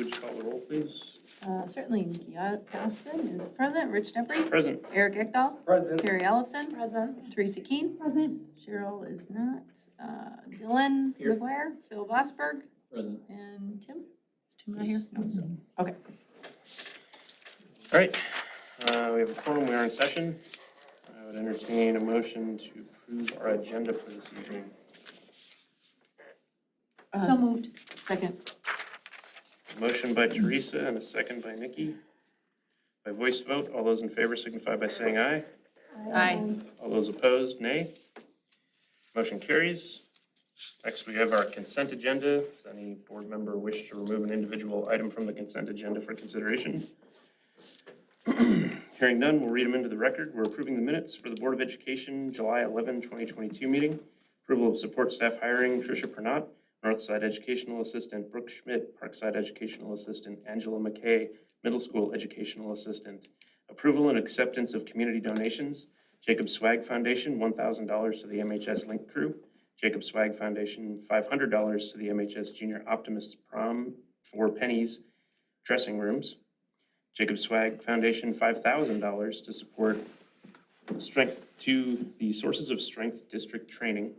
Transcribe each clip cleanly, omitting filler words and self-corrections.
would you call the roll, please? Certainly. Nikki Austin is present. Rich Debris. Present. Eric Ekdahl. Present. Carrie Ellefson. Present. Teresa Keen. Present. Cheryl is not. Dylan Here. McGuire. Phil Vosberg. Present. And Tim. Is Tim not here? No. Okay. All right, we have a forum, we are in session. I would entertain a motion to approve our agenda for this evening. So moved. Second. A motion by Teresa and a second by Nikki. By voice vote, all those in favor signify by saying aye. Aye. All those opposed, nay. Motion carries. Next, we have our consent agenda. Does any board member wish to remove an individual item from the consent agenda for consideration? Hearing none, we'll read them into the record. We're approving the minutes for the Board of Education July 11, 2022 meeting. Approval of support staff hiring Tricia Pernot, Northside Educational Assistant Brooke Schmidt, Parkside Educational Assistant Angela McKay, Middle School Educational Assistant. Approval and acceptance of community donations. Jacob Swag Foundation, $1,000 to the MHS Link Crew. Jacob Swag Foundation, $500 to the MHS Junior Optimists Prom for Pennies dressing rooms. Jacob Swag Foundation, $5,000 to support the Sources of Strength District training.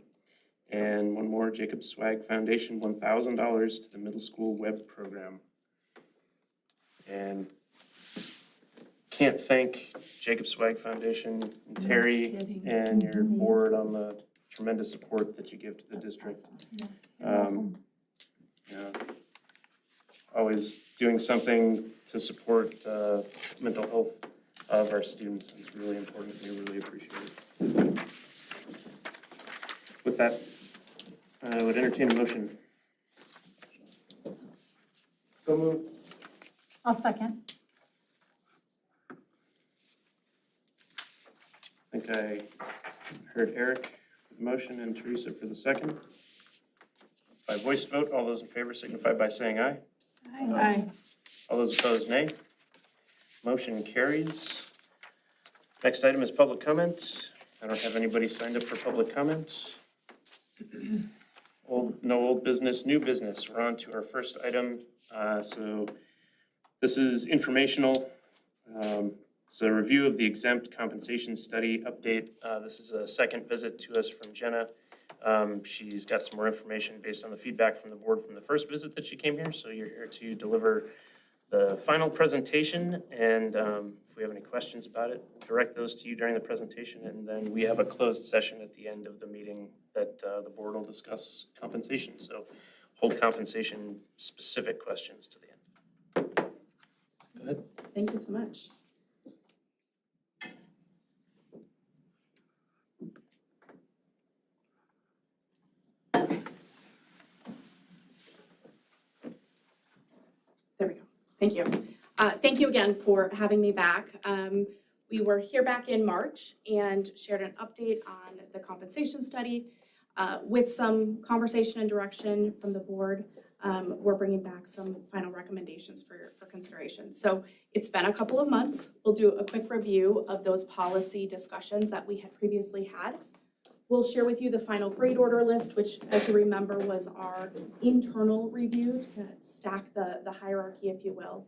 And one more, Jacob Swag Foundation, $1,000 to the middle school web program. And can't thank Jacob Swag Foundation and Terry and your board on the tremendous support that you give to the district. Always doing something to support mental health of our students. It's really important. We really appreciate it. With that, I would entertain a motion. So moved. I'll second. I think I heard Eric for the motion and Teresa for the second. By voice vote, all those in favor signify by saying aye. Aye. All those opposed, nay. Motion carries. Next item is public comment. I don't have anybody signed up for public comment. No old business, new business. We're on to our first item. So this is informational. It's a review of the exempt compensation study update. This is a second visit to us from Jenna. She's got some more information based on the feedback from the board from the first visit that she came here. So you're here to deliver the final presentation. And if we have any questions about it, direct those to you during the presentation. And then we have a closed session at the end of the meeting that the board will discuss compensation. So hold compensation specific questions to the end. Go ahead. Thank you so much. There we go. Thank you. Thank you again for having me back. We were here back in March and shared an update on the compensation study with some conversation and direction from the board. We're bringing back some final recommendations for consideration. So it's been a couple of months. We'll do a quick review of those policy discussions that we had previously had. We'll share with you the final grade order list, which, as you remember, was our internal review to kind of stack the hierarchy, if you will.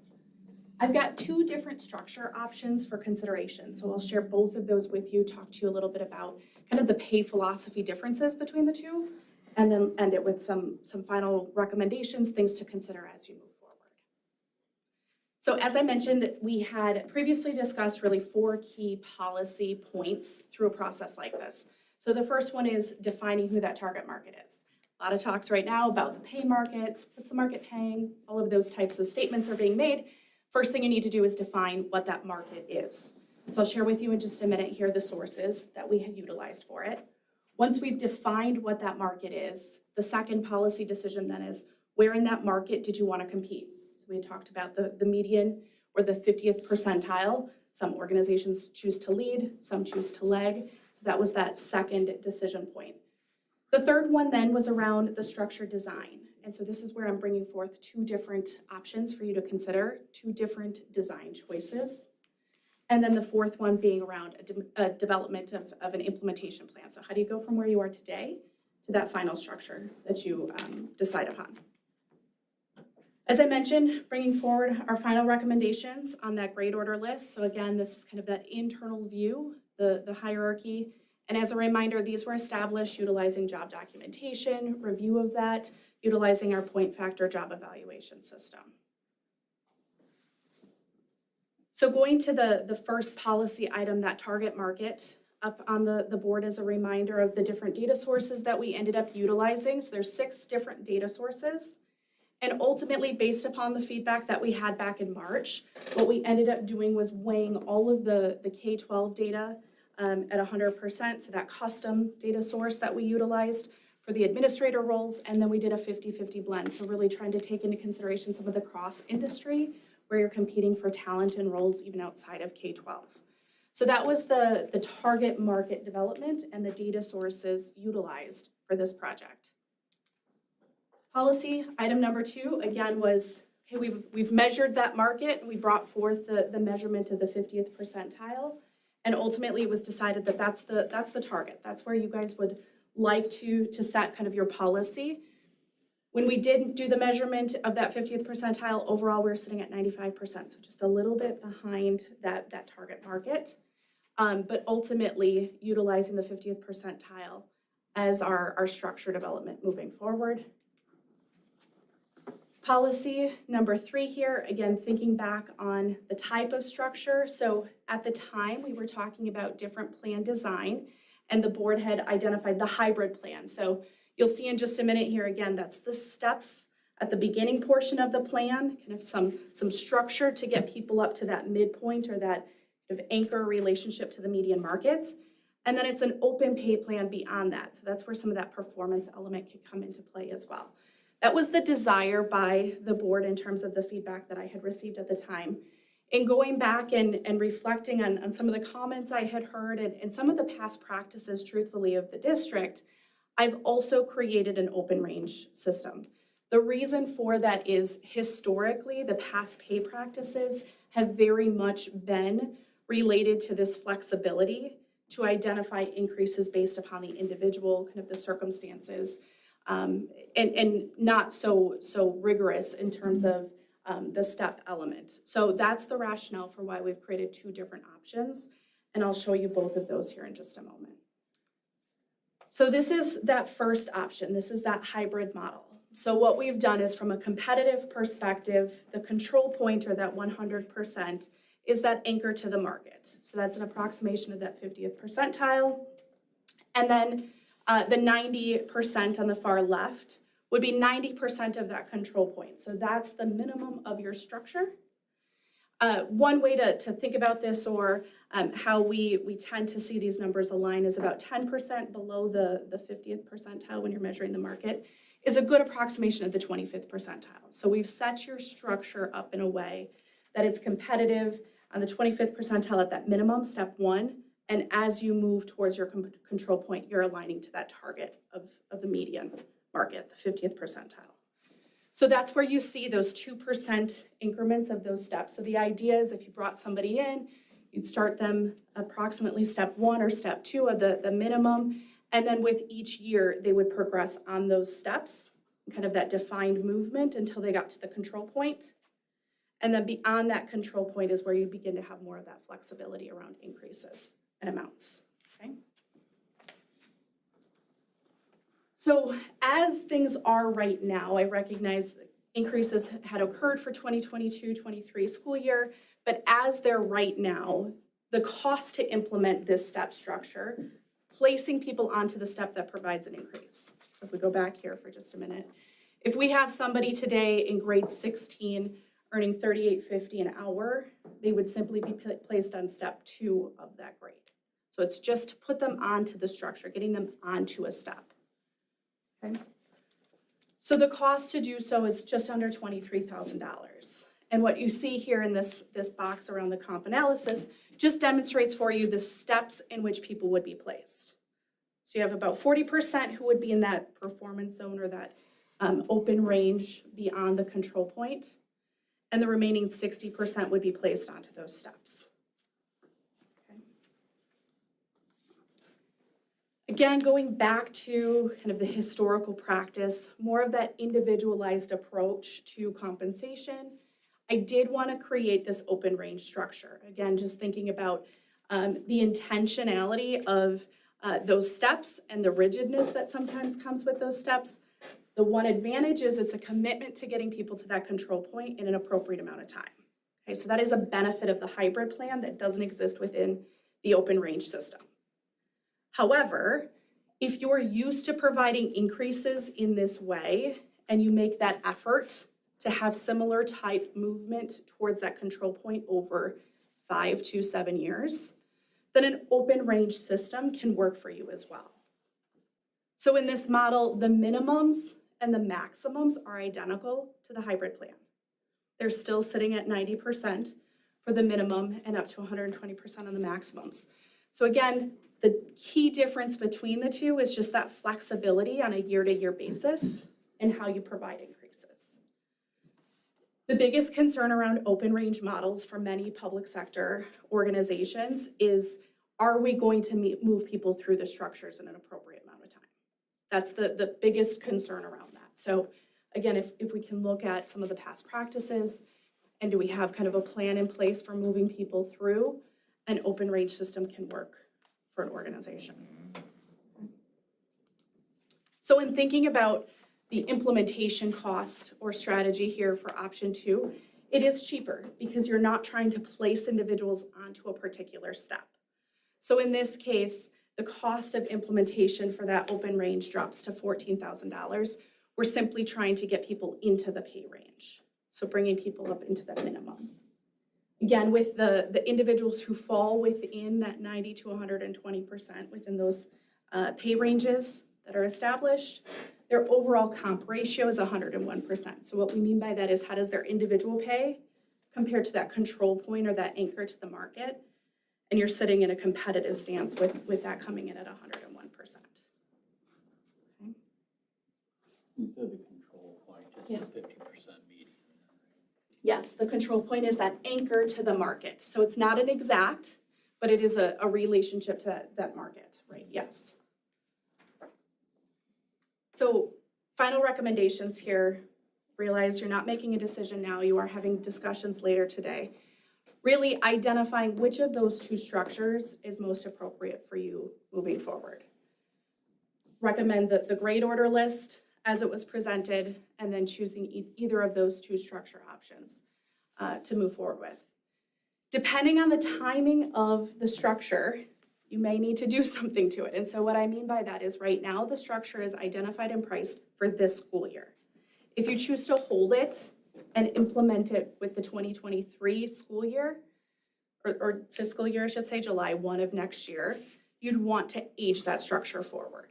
I've got two different structure options for consideration, so I'll share both of those with you, talk to you a little bit about kind of the pay philosophy differences between the two, and then end it with some final recommendations, things to consider as you move forward. So as I mentioned, we had previously discussed really 4 key policy points through a process like this. So the first one is defining who that target market is. A lot of talks right now about the pay markets, what's the market paying, all of those types of statements are being made. First thing you need to do is define what that market is. So I'll share with you in just a minute here the sources that we had utilized for it. Once we've defined what that market is, the second policy decision then is where in that market did you want to compete? So we talked about the median or the 50th percentile. Some organizations choose to lead, some choose to lag. So that was that second decision point. The third one then was around the structure design. And so this is where I'm bringing forth 2 different options for you to consider, 2 different design choices. And then the fourth one being around a development of an implementation plan. So how do you go from where you are today to that final structure that you decide upon? As I mentioned, bringing forward our final recommendations on that grade order list. So again, this is kind of that internal view, the hierarchy. And as a reminder, these were established utilizing job documentation, review of that, utilizing our point factor job evaluation system. So going to the first policy item, that target market, up on the board as a reminder of the different data sources that we ended up utilizing. So there's 6 different data sources. And ultimately, based upon the feedback that we had back in March, what we ended up doing was weighing all of the K-12 data at 100%, so that custom data source that we utilized for the administrator roles, and then we did a 50-50 blend, so really trying to take into consideration some of the cross-industry where you're competing for talent and roles even outside of K-12. So that was the target market development and the data sources utilized for this project. Policy item number 2, again, was, okay, we've measured that market and we brought forth the measurement of the 50th percentile. And ultimately it was decided that that's the target. That's where you guys would like to set kind of your policy. When we did do the measurement of that 50th percentile, overall we were sitting at 95%, so just a little bit behind that target market. But ultimately utilizing the 50th percentile as our structure development moving forward. Policy number 3 here, again, thinking back on the type of structure. So at the time, we were talking about different plan design, and the board had identified the hybrid plan. So you'll see in just a minute here, again, that's the steps at the beginning portion of the plan, kind of some structure to get people up to that midpoint or that kind of anchor relationship to the median market. And then it's an open pay plan beyond that. So that's where some of that performance element could come into play as well. That was the desire by the board in terms of the feedback that I had received at the time. In going back and reflecting on some of the comments I had heard and some of the past practices, truthfully, of the district, I've also created an open range system. The reason for that is historically, the past pay practices have very much been related to this flexibility to identify increases based upon the individual, kind of the circumstances, and not so rigorous in terms of the step element. So that's the rationale for why we've created 2 different options, and I'll show you both of those here in just a moment. So this is that first option. This is that hybrid model. So what we've done is, from a competitive perspective, the control point, or that 100%, is that anchor to the market. So that's an approximation of that 50th percentile. And then the 90% on the far left would be 90% of that control point. So that's the minimum of your structure. One way to think about this, or how we tend to see these numbers align, is about 10% below the 50th percentile when you're measuring the market, is a good approximation of the 25th percentile. So we've set your structure up in a way that it's competitive on the 25th percentile at that minimum, step 1, and as you move towards your control point, you're aligning to that target of the median market, the 50th percentile. So that's where you see those 2% increments of those steps. So the idea is, if you brought somebody in, you'd start them approximately step 1 or step 2 of the minimum, and then with each year, they would progress on those steps, kind of that defined movement until they got to the control point. And then beyond that control point is where you begin to have more of that flexibility around increases and amounts, okay? So as things are right now, I recognize increases had occurred for 2022-23 school year, but as they're right now, the cost to implement this step structure, placing people onto the step that provides an increase. So if we go back here for just a minute, if we have somebody today in grade 16 earning $38.50 an hour, they would simply be placed on step 2 of that grade. So it's just to put them onto the structure, getting them onto a step. Okay. So the cost to do so is just under $23,000. And what you see here in this box around the comp analysis just demonstrates for you the steps in which people would be placed. So you have about 40% who would be in that performance zone, or that open range beyond the control point, and the remaining 60% would be placed onto those steps. Okay. Again, going back to kind of the historical practice, more of that individualized approach to compensation, I did want to create this open range structure. Again, just thinking about the intentionality of those steps and the rigidness that sometimes comes with those steps. The one advantage is it's a commitment to getting people to that control point in an appropriate amount of time. Okay, so that is a benefit of the hybrid plan that doesn't exist within the open range system. However, if you're used to providing increases in this way and you make that effort to have similar type movement towards that control point over 5 to 7 years, then an open range system can work for you as well. So in this model, the minimums and the maximums are identical to the hybrid plan. They're still sitting at 90% for the minimum and up to 120% on the maximums. So again, the key difference between the two is just that flexibility on a year-to-year basis and how you provide increases. The biggest concern around open range models for many public sector organizations is, are we going to move people through the structures in an appropriate amount of time? That's the biggest concern around that. So again, if we can look at some of the past practices, and do we have kind of a plan in place for moving people through, an open range system can work for an organization. So in thinking about the implementation cost or strategy here for option 2, it is cheaper because you're not trying to place individuals onto a particular step. So in this case, the cost of implementation for that open range drops to $14,000. We're simply trying to get people into the pay range. So bringing people up into the minimum. Again, with the individuals who fall within that 90 to 120% within those pay ranges that are established, their overall comp ratio is 101%. So what we mean by that is, how does their individual pay compare to that control point or that anchor to the market? And you're sitting in a competitive stance with that coming in at 101%. Okay. You said the control point, just Yeah. a 50% median. Yes, the control point is that anchor to the market. So it's not an exact, but it is a relationship to that market, right? Yes. So final recommendations here. Realize you're not making a decision now. You are having discussions later today. Really identifying which of those two structures is most appropriate for you moving forward. Recommend the grade order list as it was presented, and then choosing either of those two structure options to move forward with. Depending on the timing of the structure, you may need to do something to it. And so what I mean by that is, right now the structure is identified and priced for this school year. If you choose to hold it and implement it with the 2023 school year, or fiscal year, I should say, July 1 of next year, you'd want to age that structure forward.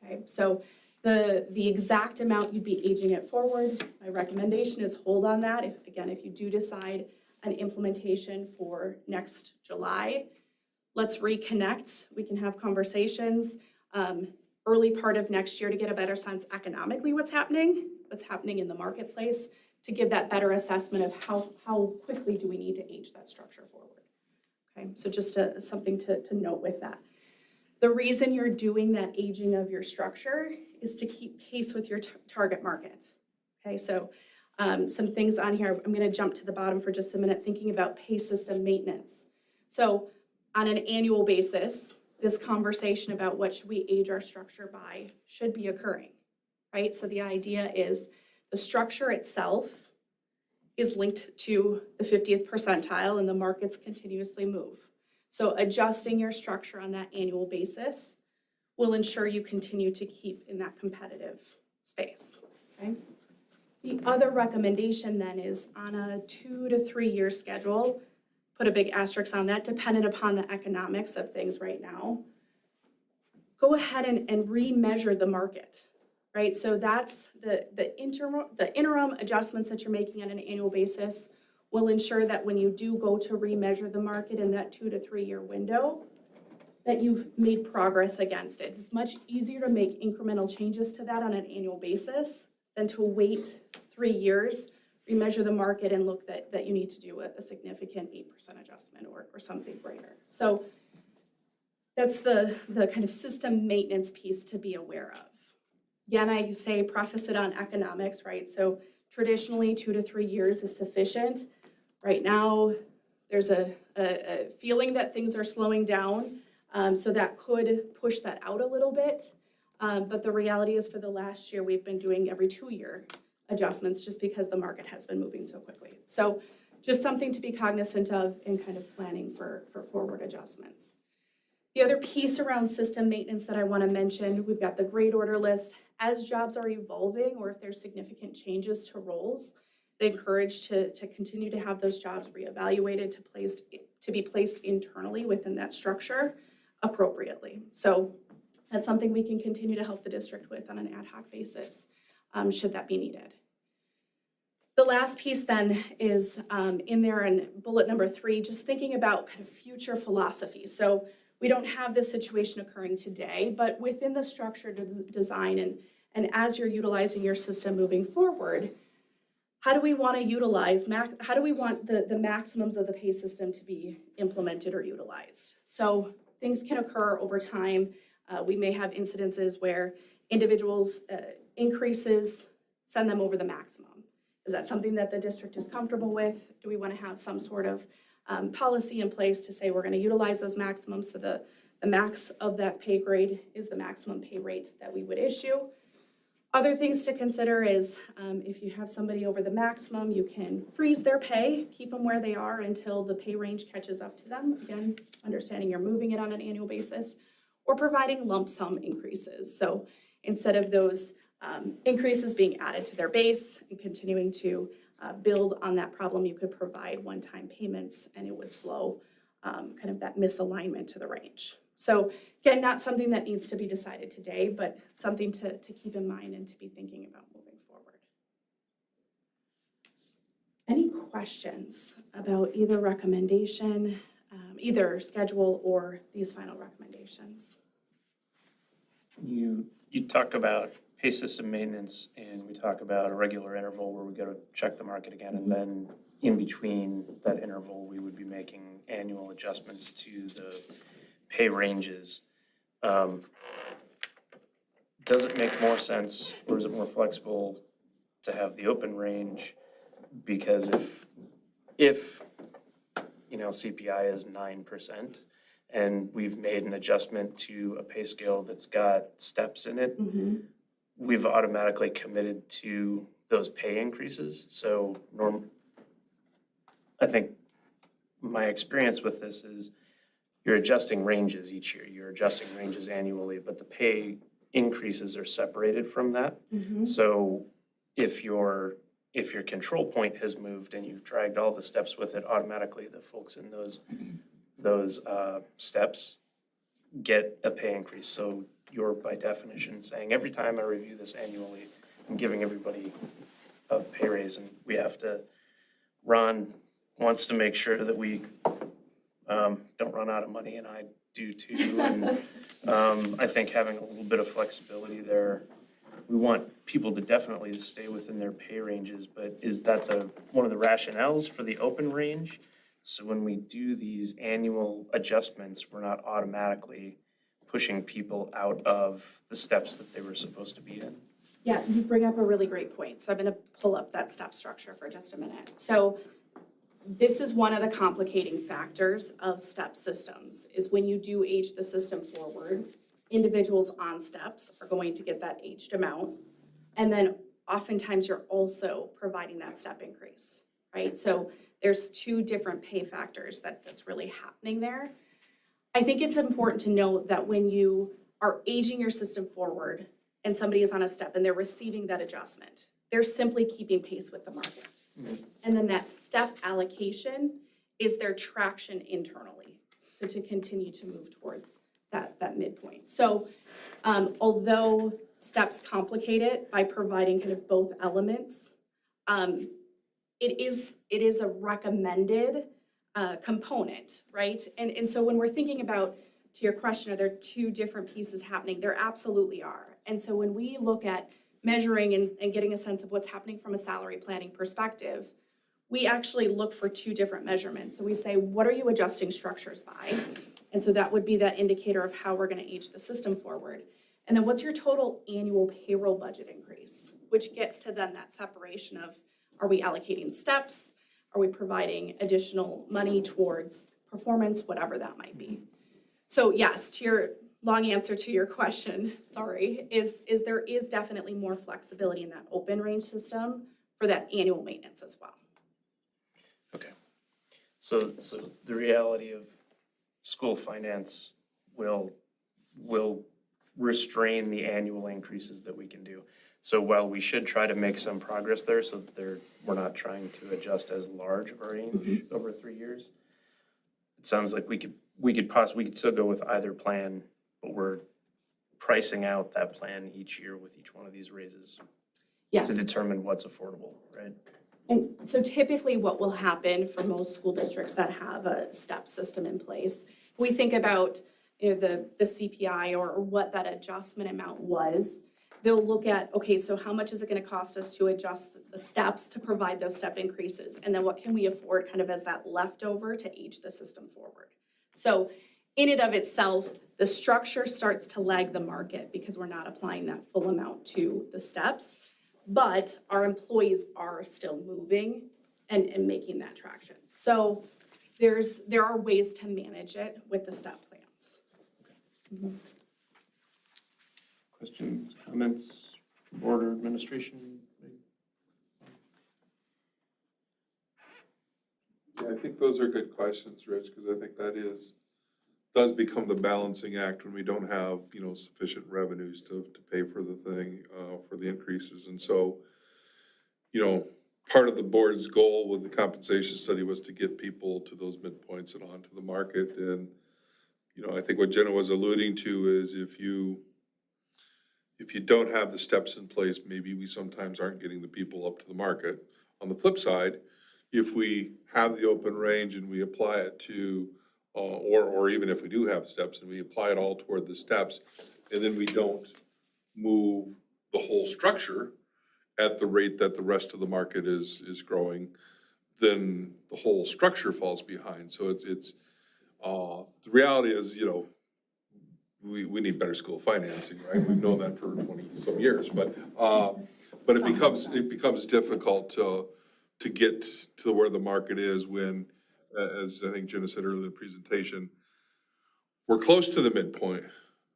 Okay, so the exact amount you'd be aging it forward, my recommendation is hold on that. If you do decide an implementation for next July, let's reconnect. We can have conversations early part of next year to get a better sense economically what's happening in the marketplace, to give that better assessment of how quickly do we need to age that structure forward. Okay, so just something to note with that. The reason you're doing that aging of your structure is to keep pace with your target market. Okay, so some things on here, I'm gonna jump to the bottom for just a minute, thinking about pay system maintenance. So on an annual basis, this conversation about what should we age our structure by should be occurring, right? So the idea is the structure itself is linked to the 50th percentile, and the markets continuously move. So adjusting your structure on that annual basis will ensure you continue to keep in that competitive space, okay? The other recommendation then is on a 2 to 3 year schedule, put a big asterisk on that, dependent upon the economics of things right now. Go ahead and remeasure the market, right? So that's the interim adjustments that you're making on an annual basis will ensure that when you do go to remeasure the market in that 2 to 3 year window, that you've made progress against it. It's much easier to make incremental changes to that on an annual basis than to wait 3 years, remeasure the market, and look that you need to do a significant 8% adjustment or something greater. So That's the kind of system maintenance piece to be aware of. Again, I say preface it on economics, right? So traditionally, 2 to 3 years is sufficient. Right now, there's a feeling that things are slowing down, so that could push that out a little bit. But the reality is for the last year, we've been doing every 2-year adjustments just because the market has been moving so quickly. So just something to be cognizant of in kind of planning for forward adjustments. The other piece around system maintenance that I want to mention, we've got the grade order list. As jobs are evolving or if there's significant changes to roles, they encourage to continue to have those jobs reevaluated to be placed internally within that structure appropriately. So that's something we can continue to help the district with on an ad hoc basis, should that be needed. The last piece then is in there in bullet number 3, just thinking about kind of future philosophy. So we don't have this situation occurring today, but within the structured design and as you're utilizing your system moving forward, how do we want to utilize, how do we want the maximums of the pay system to be implemented or utilized? So things can occur over time. We may have incidences where individuals increases send them over the maximum. Is that something that the district is comfortable with? Do we want to have some sort of policy in place to say we're going to utilize those maximums so the max of that pay grade is the maximum pay rate that we would issue? Other things to consider is if you have somebody over the maximum, you can freeze their pay, keep them where they are until the pay range catches up to them. Again, understanding you're moving it on an annual basis, or providing lump sum increases. So instead of those increases being added to their base and continuing to build on that problem, you could provide one-time payments and it would slow kind of that misalignment to the range. So again, not something that needs to be decided today, but something to keep in mind and to be thinking about moving forward. Any questions about either recommendation, either schedule or these final recommendations? You talk about pay system maintenance, and we talk about a regular interval where we go to check the market again, and then in between that interval, we would be making annual adjustments to the pay ranges. Does it make more sense, or is it more flexible to have the open range? Because if CPI is 9%, and we've made an adjustment to a pay scale that's got steps in it, we've automatically committed to those pay increases. So I think my experience with this is you're adjusting ranges each year, you're adjusting ranges annually, but the pay increases are separated from that. So if your control point has moved and you've dragged all the steps with it, automatically the folks in those steps get a pay increase. So you're by definition saying every time I review this annually, I'm giving everybody a pay raise, and we have to, Ron wants to make sure that we don't run out of money, and I do too. And I think having a little bit of flexibility there, we want people to definitely stay within their pay ranges, but is that one of the rationales for the open range? So when we do these annual adjustments, we're not automatically pushing people out of the steps that they were supposed to be in. Yeah, you bring up a really great point. So I'm going to pull up that step structure for just a minute. So this is one of the complicating factors of step systems, is when you do age the system forward, individuals on steps are going to get that aged amount. And then oftentimes you're also providing that step increase, right? So there's 2 different pay factors that's really happening there. I think it's important to note that when you are aging your system forward and somebody is on a step and they're receiving that adjustment, they're simply keeping pace with the market. And then that step allocation is their traction internally. So to continue to move towards that midpoint. So although steps complicate it by providing kind of both elements, it is a recommended component, right? And so when we're thinking about, to your question, are there 2 different pieces happening? There absolutely are. And so when we look at measuring and getting a sense of what's happening from a salary planning perspective, we actually look for 2 different measurements. So we say, what are you adjusting structures by? And so that would be that indicator of how we're gonna age the system forward. And then what's your total annual payroll budget increase? Which gets to then that separation of, are we allocating steps? Are we providing additional money towards performance, whatever that might be? So yes, to your long answer to your question, sorry, is there is definitely more flexibility in that open range system for that annual maintenance as well. Okay. So the reality of school finance will restrain the annual increases that we can do. So while we should try to make some progress there, so that we're not trying to adjust as large of a range over 3 years, it sounds like we could still go with either plan, but we're pricing out that plan each year with each one of these raises Yes. to determine what's affordable, right? And so typically what will happen for most school districts that have a step system in place, if we think about, the CPI or what that adjustment amount was, they'll look at, okay, so how much is it gonna cost us to adjust the steps to provide those step increases? And then what can we afford kind of as that leftover to age the system forward? So in and of itself, the structure starts to lag the market because we're not applying that full amount to the steps. But our employees are still moving and making that traction. So there are ways to manage it with the step plans. Questions, comments, board or administration? Yeah, I think those are good questions, Rich, because I think that does become the balancing act when we don't have, sufficient revenues to pay for the thing, for the increases. And so, part of the board's goal with the compensation study was to get people to those midpoints and onto the market. And, I think what Jenna was alluding to is if you don't have the steps in place, maybe we sometimes aren't getting the people up to the market. On the flip side, if we have the open range and we apply it to, or even if we do have steps and we apply it all toward the steps, and then we don't move the whole structure at the rate that the rest of the market is growing, then the whole structure falls behind. So it's the reality is, we need better school financing, right? We've known that for 20-some years, but it becomes difficult to get to where the market is when, as I think Jenna said earlier in the presentation, we're close to the midpoint,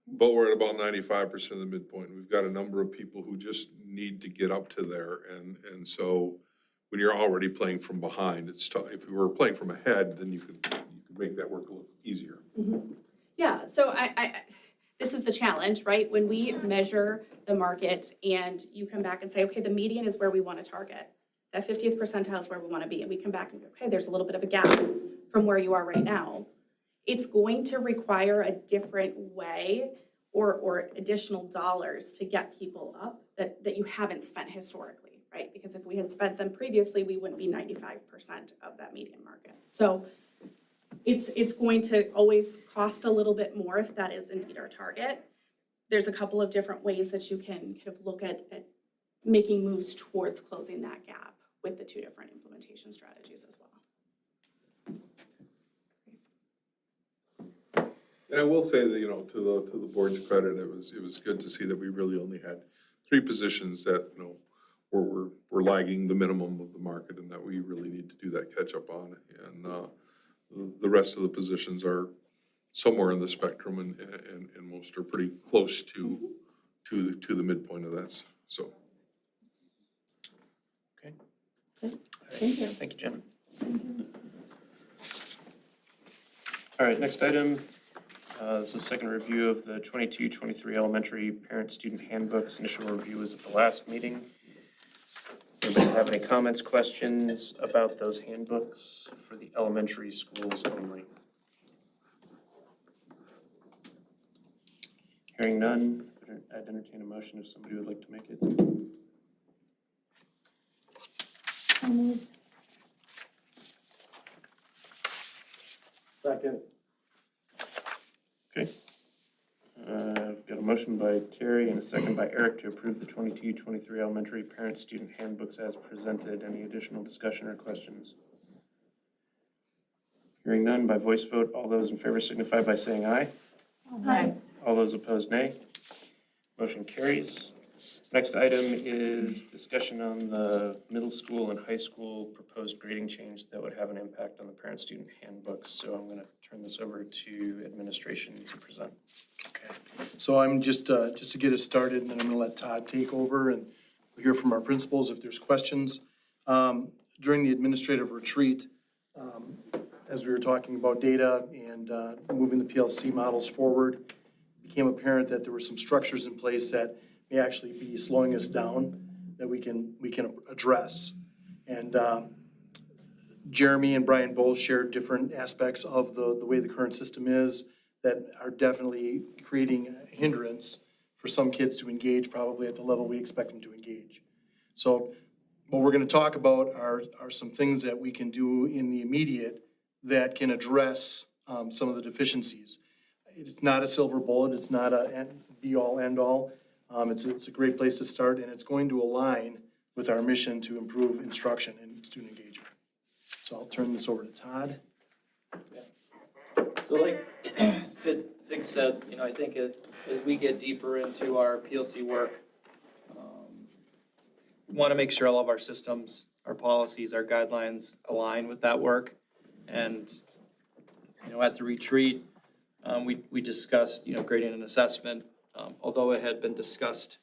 but we're at about 95% of the midpoint. We've got a number of people who just need to get up to there, and so when you're already playing from behind, it's tough. If you were playing from ahead, then you could make that work a little easier. Yeah, so I this is the challenge, right? When we measure the market and you come back and say, okay, the median is where we want to target. That 50th percentile is where we want to be. And we come back and go, okay, there's a little bit of a gap from where you are right now. It's going to require a different way or additional dollars to get people up that you haven't spent historically, right? Because if we had spent them previously, we wouldn't be 95% of that median market. So it's going to always cost a little bit more if that is indeed our target. There's a couple of different ways that you can kind of look at making moves towards closing that gap with the two different implementation strategies as well. And I will say that, to the board's credit, it was good to see that we really only had 3 positions that, were lagging the minimum of the market and that we really need to do that catch up on. And the rest of the positions are somewhere in the spectrum and most are pretty close to the midpoint of that, so. Okay. Thank you. Thank you, Jen. All right, next item. This is second review of the 22-23 elementary parent-student handbooks. Initial review was at the last meeting. Anybody have any comments, questions about those handbooks for the elementary schools only? Hearing none, I'd entertain a motion if somebody would like to make it. So moved. Second. Okay. I've got a motion by Terry and a second by Eric to approve the 22-23 elementary parent-student handbooks as presented. Any additional discussion or questions? Hearing none by voice vote, all those in favor signify by saying aye. Aye. All those opposed, nay. Motion carries. Next item is discussion on the middle school and high school proposed grading change that would have an impact on the parent-student handbooks. So I'm going to turn this over to administration to present. Okay, so I'm just to get us started, and then I'm gonna let Todd take over and we'll hear from our principals if there's questions. During the administrative retreat, as we were talking about data and moving the PLC models forward, it became apparent that there were some structures in place that may actually be slowing us down that we can address. And Jeremy and Brian both shared different aspects of the way the current system is that are definitely creating a hindrance for some kids to engage probably at the level we expect them to engage. So what we're gonna talk about are some things that we can do in the immediate that can address some of the deficiencies. It's not a silver bullet, it's not a be-all, end-all. It's a great place to start, and it's going to align with our mission to improve instruction and student engagement. So I'll turn this over to Todd. So like Fig said, I think as we get deeper into our PLC work, we want to make sure all of our systems, our policies, our guidelines align with that work. And, at the retreat, we discussed, grading and assessment. Although it had been discussed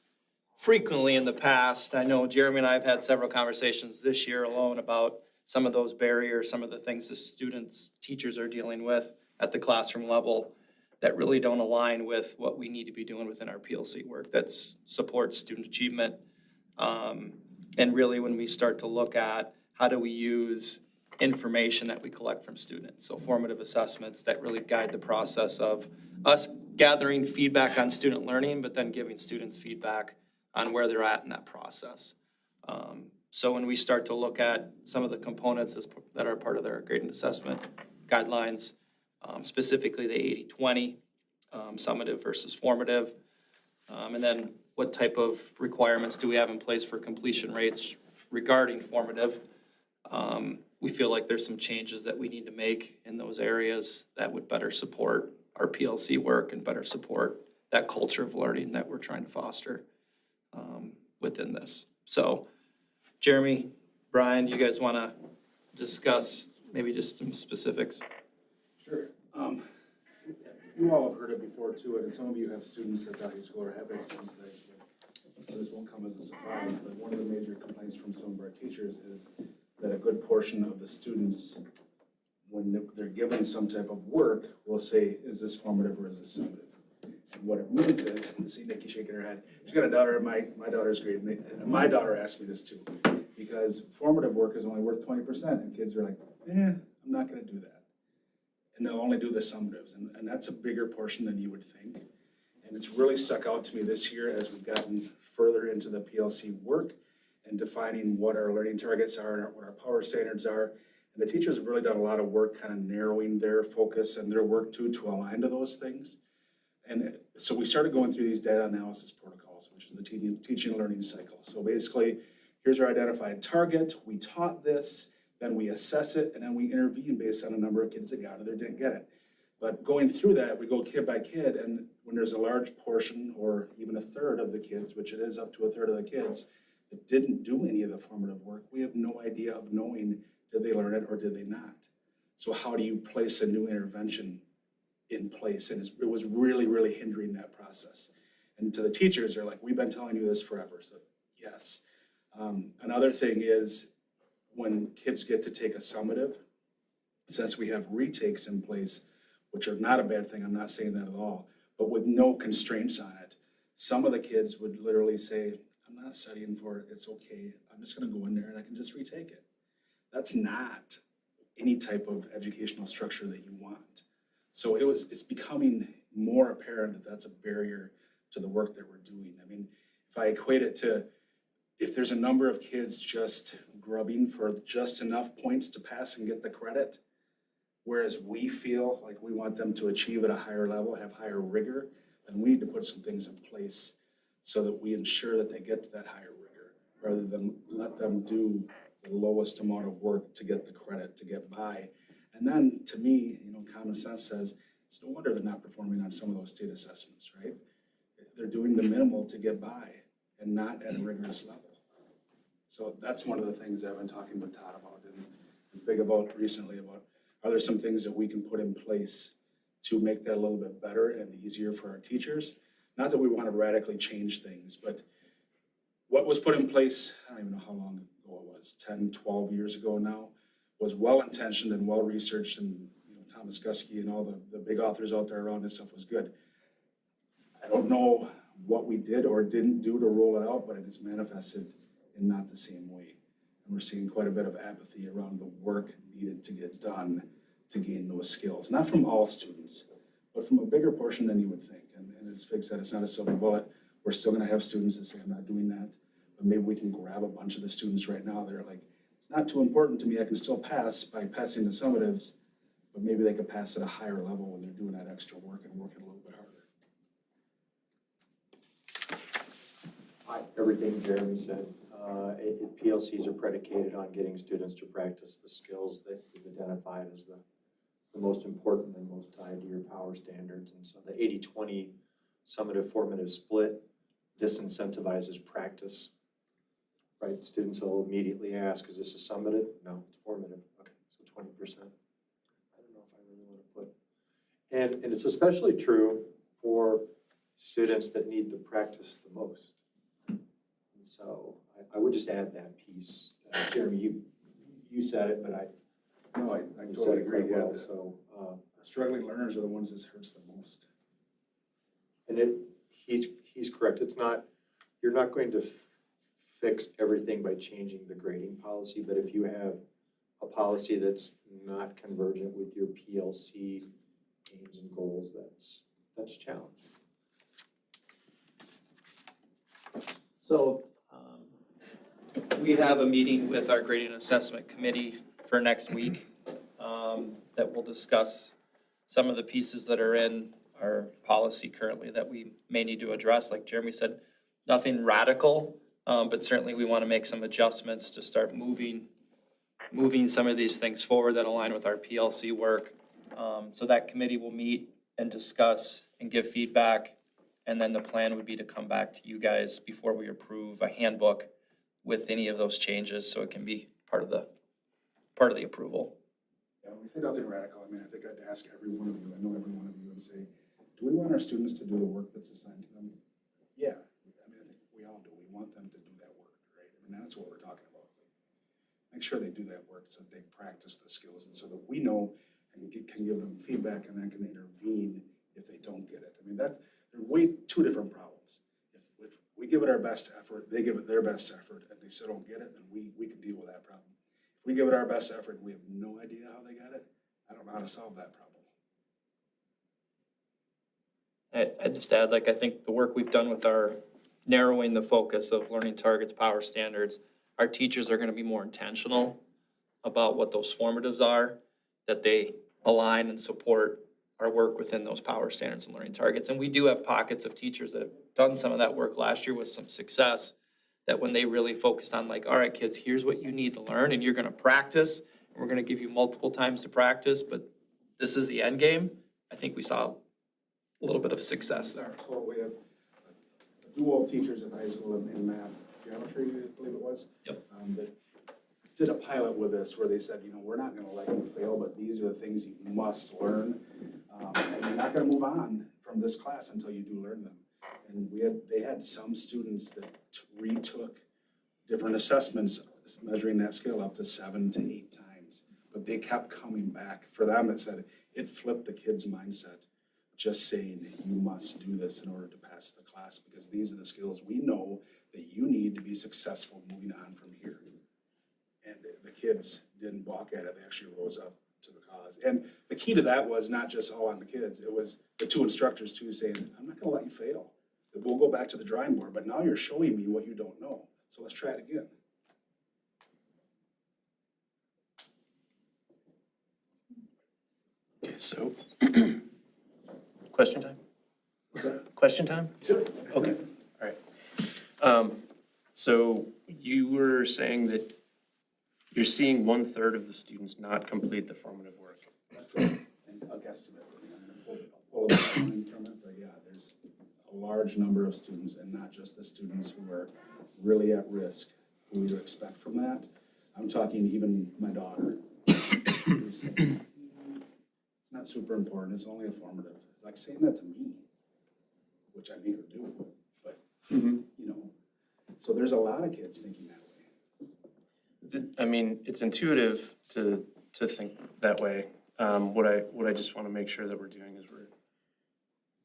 frequently in the past, I know Jeremy and I have had several conversations this year alone about some of those barriers, some of the things the students, teachers are dealing with at the classroom level that really don't align with what we need to be doing within our PLC work that supports student achievement. And really when we start to look at how do we use information that we collect from students, so formative assessments that really guide the process of us gathering feedback on student learning, but then giving students feedback on where they're at in that process. So when we start to look at some of the components that are part of their grading assessment guidelines, specifically the 80-20, summative versus formative. And then what type of requirements do we have in place for completion rates regarding formative? We feel like there's some changes that we need to make in those areas that would better support our PLC work and better support that culture of learning that we're trying to foster within this. So Jeremy, Brian, you guys want to discuss maybe just some specifics? Sure. You all have heard it before too, and some of you have students at the high school or have had students at high school. So this won't come as a surprise, but one of the major complaints from some of our teachers is that a good portion of the students, when they're given some type of work, will say, is this formative or is this summative? And what it means is, and see Nikki shaking her head, she's got a daughter, my daughter's grade, and my daughter asked me this too, because formative work is only worth 20%, and kids are like, I'm not gonna do that. And they'll only do the summatives, and that's a bigger portion than you would think. And it's really stuck out to me this year as we've gotten further into the PLC work and defining what our learning targets are and what our power standards are. And the teachers have really done a lot of work kind of narrowing their focus and their work to align to those things. And so we started going through these data analysis protocols, which is the teaching and learning cycle. So basically, here's our identified target, we taught this, then we assess it, and then we intervene based on a number of kids that got it or didn't get it. But going through that, we go kid by kid, and when there's a large portion or even a third of the kids, which it is up to a third of the kids, that didn't do any of the formative work, we have no idea of knowing did they learn it or did they not. So how do you place a new intervention in place? And it was really, really hindering that process. And to the teachers, they're like, we've been telling you this forever, so yes. Another thing is when kids get to take a summative, since we have retakes in place, which are not a bad thing, I'm not saying that at all, but with no constraints on it, some of the kids would literally say, I'm not studying for it, it's okay, I'm just gonna go in there and I can just retake it. That's not any type of educational structure that you want. So it's becoming more apparent that that's a barrier to the work that we're doing. I mean, if I equate it to, if there's a number of kids just grubbing for just enough points to pass and get the credit, whereas we feel like we want them to achieve at a higher level, have higher rigor, then we need to put some things in place so that we ensure that they get to that higher rigor, rather than let them do the lowest amount of work to get the credit, to get by. And then, to me, common sense says, it's no wonder they're not performing on some of those state assessments, right? They're doing the minimal to get by and not at a rigorous level. So that's one of the things I've been talking with Todd about and Fig about recently about, are there some things that we can put in place to make that a little bit better and easier for our teachers? Not that we want to radically change things, but what was put in place, I don't even know how long ago it was, 10, 12 years ago now, was well-intentioned and well-researched, and Thomas Gusky and all the big authors out there around this stuff was good. I don't know what we did or didn't do to roll it out, but it is manifested in not the same way. And we're seeing quite a bit of apathy around the work needed to get done to gain those skills. Not from all students, but from a bigger portion than you would think. And as Fig said, it's not a silver bullet. We're still gonna have students that say, I'm not doing that. But maybe we can grab a bunch of the students right now that are like, it's not too important to me, I can still pass by passing the summatives, but maybe they could pass at a higher level when they're doing that extra work and working a little bit harder. Everything Jeremy said. PLCs are predicated on getting students to practice the skills that you've identified as the most important and most tied to your power standards. And so the 80-20 summative formative split disincentivizes practice, right? Students will immediately ask, is this a summative? No, it's formative. Okay, so 20%. I don't know if I really want to put. And it's especially true for students that need the practice the most. And so I would just add that piece. Jeremy, you said it, but I I said totally it agree. quite Yeah, well. So, struggling learners are the ones this hurts the most. and he's correct. It's not, you're not going to fix everything by changing the grading policy, but if you have a policy that's not convergent with your PLC aims and goals, that's challenging. So we have a meeting with our grading and assessment committee for next week that will discuss some of the pieces that are in our policy currently that we may need to address. Like Jeremy said, nothing radical, but certainly we want to make some adjustments to start moving some of these things forward that align with our PLC work. So that committee will meet and discuss and give feedback. And then the plan would be to come back to you guys before we approve a handbook with any of those changes, so it can be part of the approval. Yeah, when we say nothing radical, I mean, I think I'd ask every one of you, I know every one of you, and say, do we want our students to do the work that's assigned to them? Yeah, I mean, I think we all do. We want them to do that work, right? I mean, that's what we're talking about. Make sure they do that work so that they practice the skills and so that we know and can give them feedback and then can intervene if they don't get it. I mean, they're two different problems. If we give it our best effort, they give it their best effort, and they still don't get it, then we can deal with that problem. If we give it our best effort and we have no idea how they got it, I don't know how to solve that problem. I'd just add, like, I think the work we've done with our narrowing the focus of learning targets, power standards, our teachers are gonna be more intentional about what those formatives are, that they align and support our work within those power standards and learning targets. And we do have pockets of teachers that have done some of that work last year with some success, that when they really focused on, like, all right, kids, here's what you need to learn, and you're gonna practice, and we're gonna give you multiple times to practice, but this is the end game. I think we saw a little bit of success there. So we have a duo of teachers at the high school in math, geometry, I believe it was. Yep. That did a pilot with us where they said, we're not gonna let you fail, but these are the things you must learn. And you're not gonna move on from this class until you do learn them. And they had some students that retook different assessments, measuring that skill up to 7 to 8 times. But they kept coming back. For them, it flipped the kids' mindset. Just saying, you must do this in order to pass the class, because these are the skills we know that you need to be successful moving on from here. And the kids didn't balk at it, they actually rose up to the cause. And the key to that was not just all on the kids, it was the two instructors too saying, I'm not gonna let you fail. We'll go back to the drawing board, but now you're showing me what you don't know, so let's try it again. Okay, so, question time? What's that? Question time? Sure. Okay, all right. So you were saying that You're seeing 1/3 of the students not complete the formative work. That's right. And a guesstimate for me, I'm gonna pull a line from it, but yeah, there's a large number of students, and not just the students who are really at risk, who you expect from that. I'm talking even my daughter. Who's saying, it's not super important, it's only a formative. It's like saying that to me, which I made her do, but, you know, so there's a lot of kids thinking that way. I mean, it's intuitive to think that way. What I just want to make sure that we're doing is we're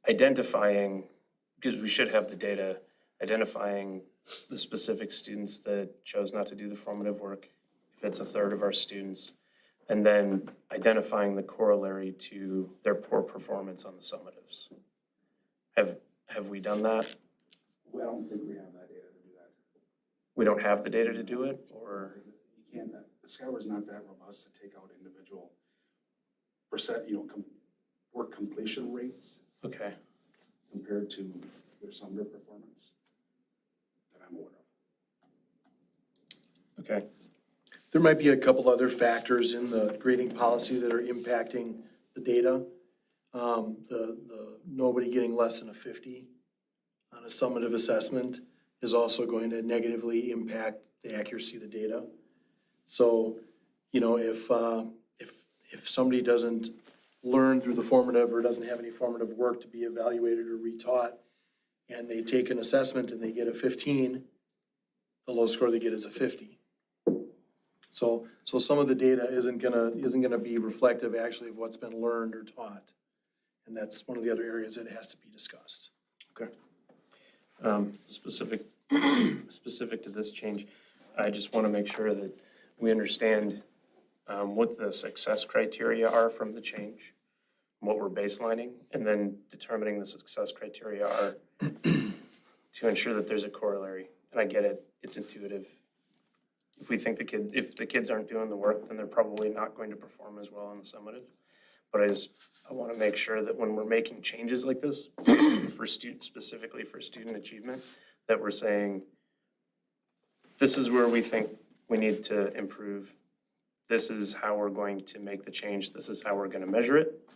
identifying, because we should have the data, identifying the specific students that chose not to do the formative work, if it's 1/3 of our students, and then identifying the corollary to their poor performance on the summatives. Have we done that? Well, I don't think we have that data to do that. We don't have the data to do it, or? You can't, the Skywar's not that robust to take out individual percent, work completion rates Okay. compared to their summative performance that I'm aware of. Okay. There might be a couple other factors in the grading policy that are impacting the data. The nobody getting less than a 50 on a summative assessment is also going to negatively impact the accuracy of the data. So, if somebody doesn't learn through the formative or doesn't have any formative work to be evaluated or retaught, and they take an assessment and they get a 15, the lowest score they get is a 50. So some of the data isn't gonna be reflective actually of what's been learned or taught. And that's one of the other areas that has to be discussed. Okay. Specific to this change, I just want to make sure that we understand what the success criteria are from the change, what we're baselining, and then determining the success criteria are to ensure that there's a corollary. And I get it, it's intuitive. If we think if the kids aren't doing the work, then they're probably not going to perform as well on the summative. But I want to make sure that when we're making changes like this, specifically for student achievement, that we're saying, this is where we think we need to improve. This is how we're going to make the change. This is how we're going to measure it.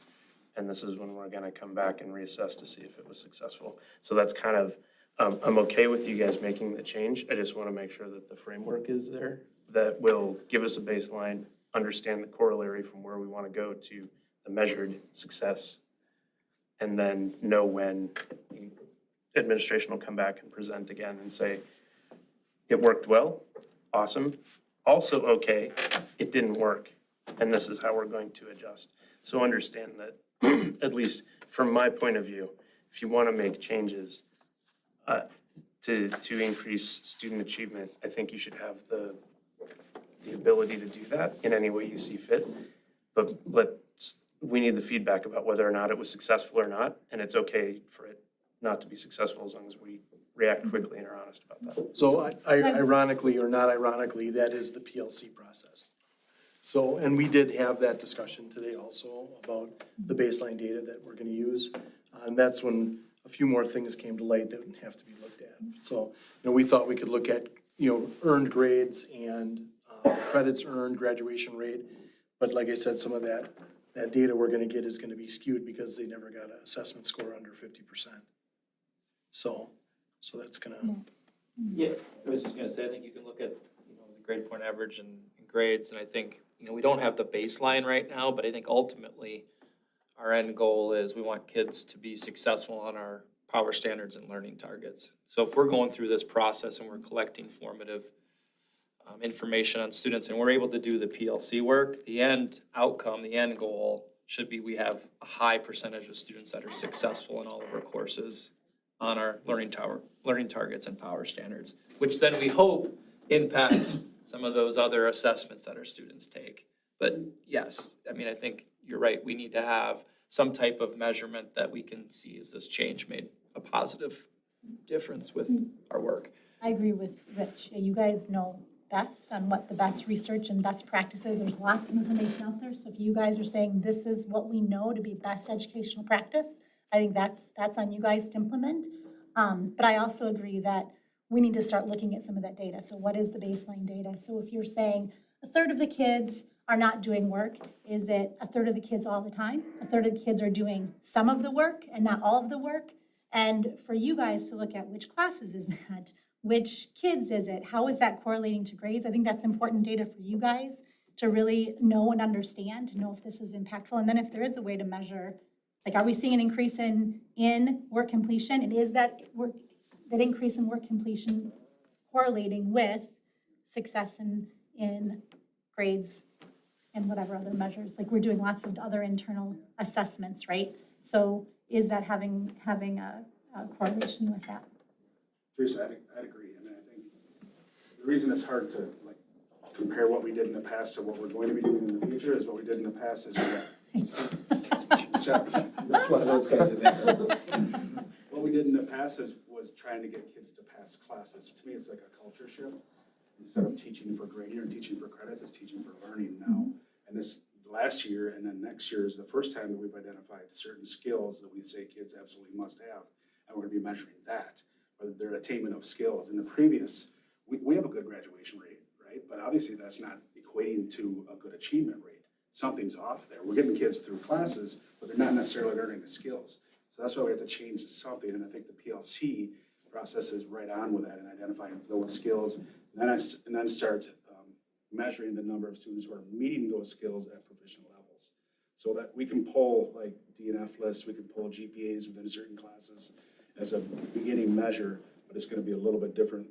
And this is when we're going to come back and reassess to see if it was successful. So that's kind of, I'm okay with you guys making the change. I just want to make sure that the framework is there that will give us a baseline, understand the corollary from where we want to go to the measured success, and then know when administration will come back and present again and say, it worked well, awesome. Also, okay, it didn't work, and this is how we're going to adjust. So understand that, at least from my point of view, if you want to make changes to increase student achievement, I think you should have the ability to do that in any way you see fit. But we need the feedback about whether or not it was successful or not, and it's okay for it not to be successful as long as we react quickly and are honest about that. So ironically or not ironically, that is the PLC process. So, and we did have that discussion today also about the baseline data that we're gonna use. And that's when a few more things came to light that would have to be looked at. So, we thought we could look at, earned grades and credits earned, graduation rate. But like I said, some of that data we're gonna get is gonna be skewed because they never got an assessment score under 50%. So that's gonna. Yeah, I was just gonna say, I think you can look at, the grade point average and grades, and I think, we don't have the baseline right now, but I think ultimately our end goal is we want kids to be successful on our power standards and learning targets. So if we're going through this process and we're collecting formative information on students and we're able to do the PLC work, the end outcome, the end goal should be we have a high percentage of students that are successful in all of our courses on our learning targets and power standards, which then we hope impacts some of those other assessments that our students take. But yes, I think you're right. We need to have some type of measurement that we can see as this change made a positive difference with our work. I agree with Rich. You guys know best on what the best research and best practices. There's lots of information out there. So if you guys are saying this is what we know to be best educational practice, I think that's on you guys to implement. But I also agree that we need to start looking at some of that data. So what is the baseline data? So if you're saying a third of the kids are not doing work? Is it a third of the kids all the time? A third of the kids are doing some of the work and not all of the work? And for you guys to look at which classes is that? Which kids is it? How is that correlating to grades? I think that's important data for you guys to really know and understand, to know if this is impactful. And then if there is a way to measure, like, are we seeing an increase in work completion? And is that increase in work completion correlating with success in grades and whatever other measures? Like, we're doing lots of other internal assessments, right? So is that having a correlation with that? Teresa, I'd agree. I mean, I think the reason it's hard to like compare what we did in the past to what we're going to be doing in the future is what we did in the past is Chucks. That's one of those guys in there. What we did in the past was trying to get kids to pass classes. To me, it's like a culture shift. Instead of teaching for grading or teaching for credits, it's teaching for learning now. And this last year and then next year is the first time that we've identified certain skills that we say kids absolutely must have. And we're gonna be measuring that, whether their attainment of skills. In the previous, we have a good graduation rate, right? But obviously that's not equating to a good achievement rate. Something's off there. We're getting kids through classes, but they're not necessarily learning the skills. So that's why we have to change something. And I think the PLC process is right on with that and identifying those skills. And then start measuring the number of students who are meeting those skills at proficient levels. So that we can pull like DNF lists, we can pull GPAs within certain classes as a beginning measure, but it's gonna be a little bit different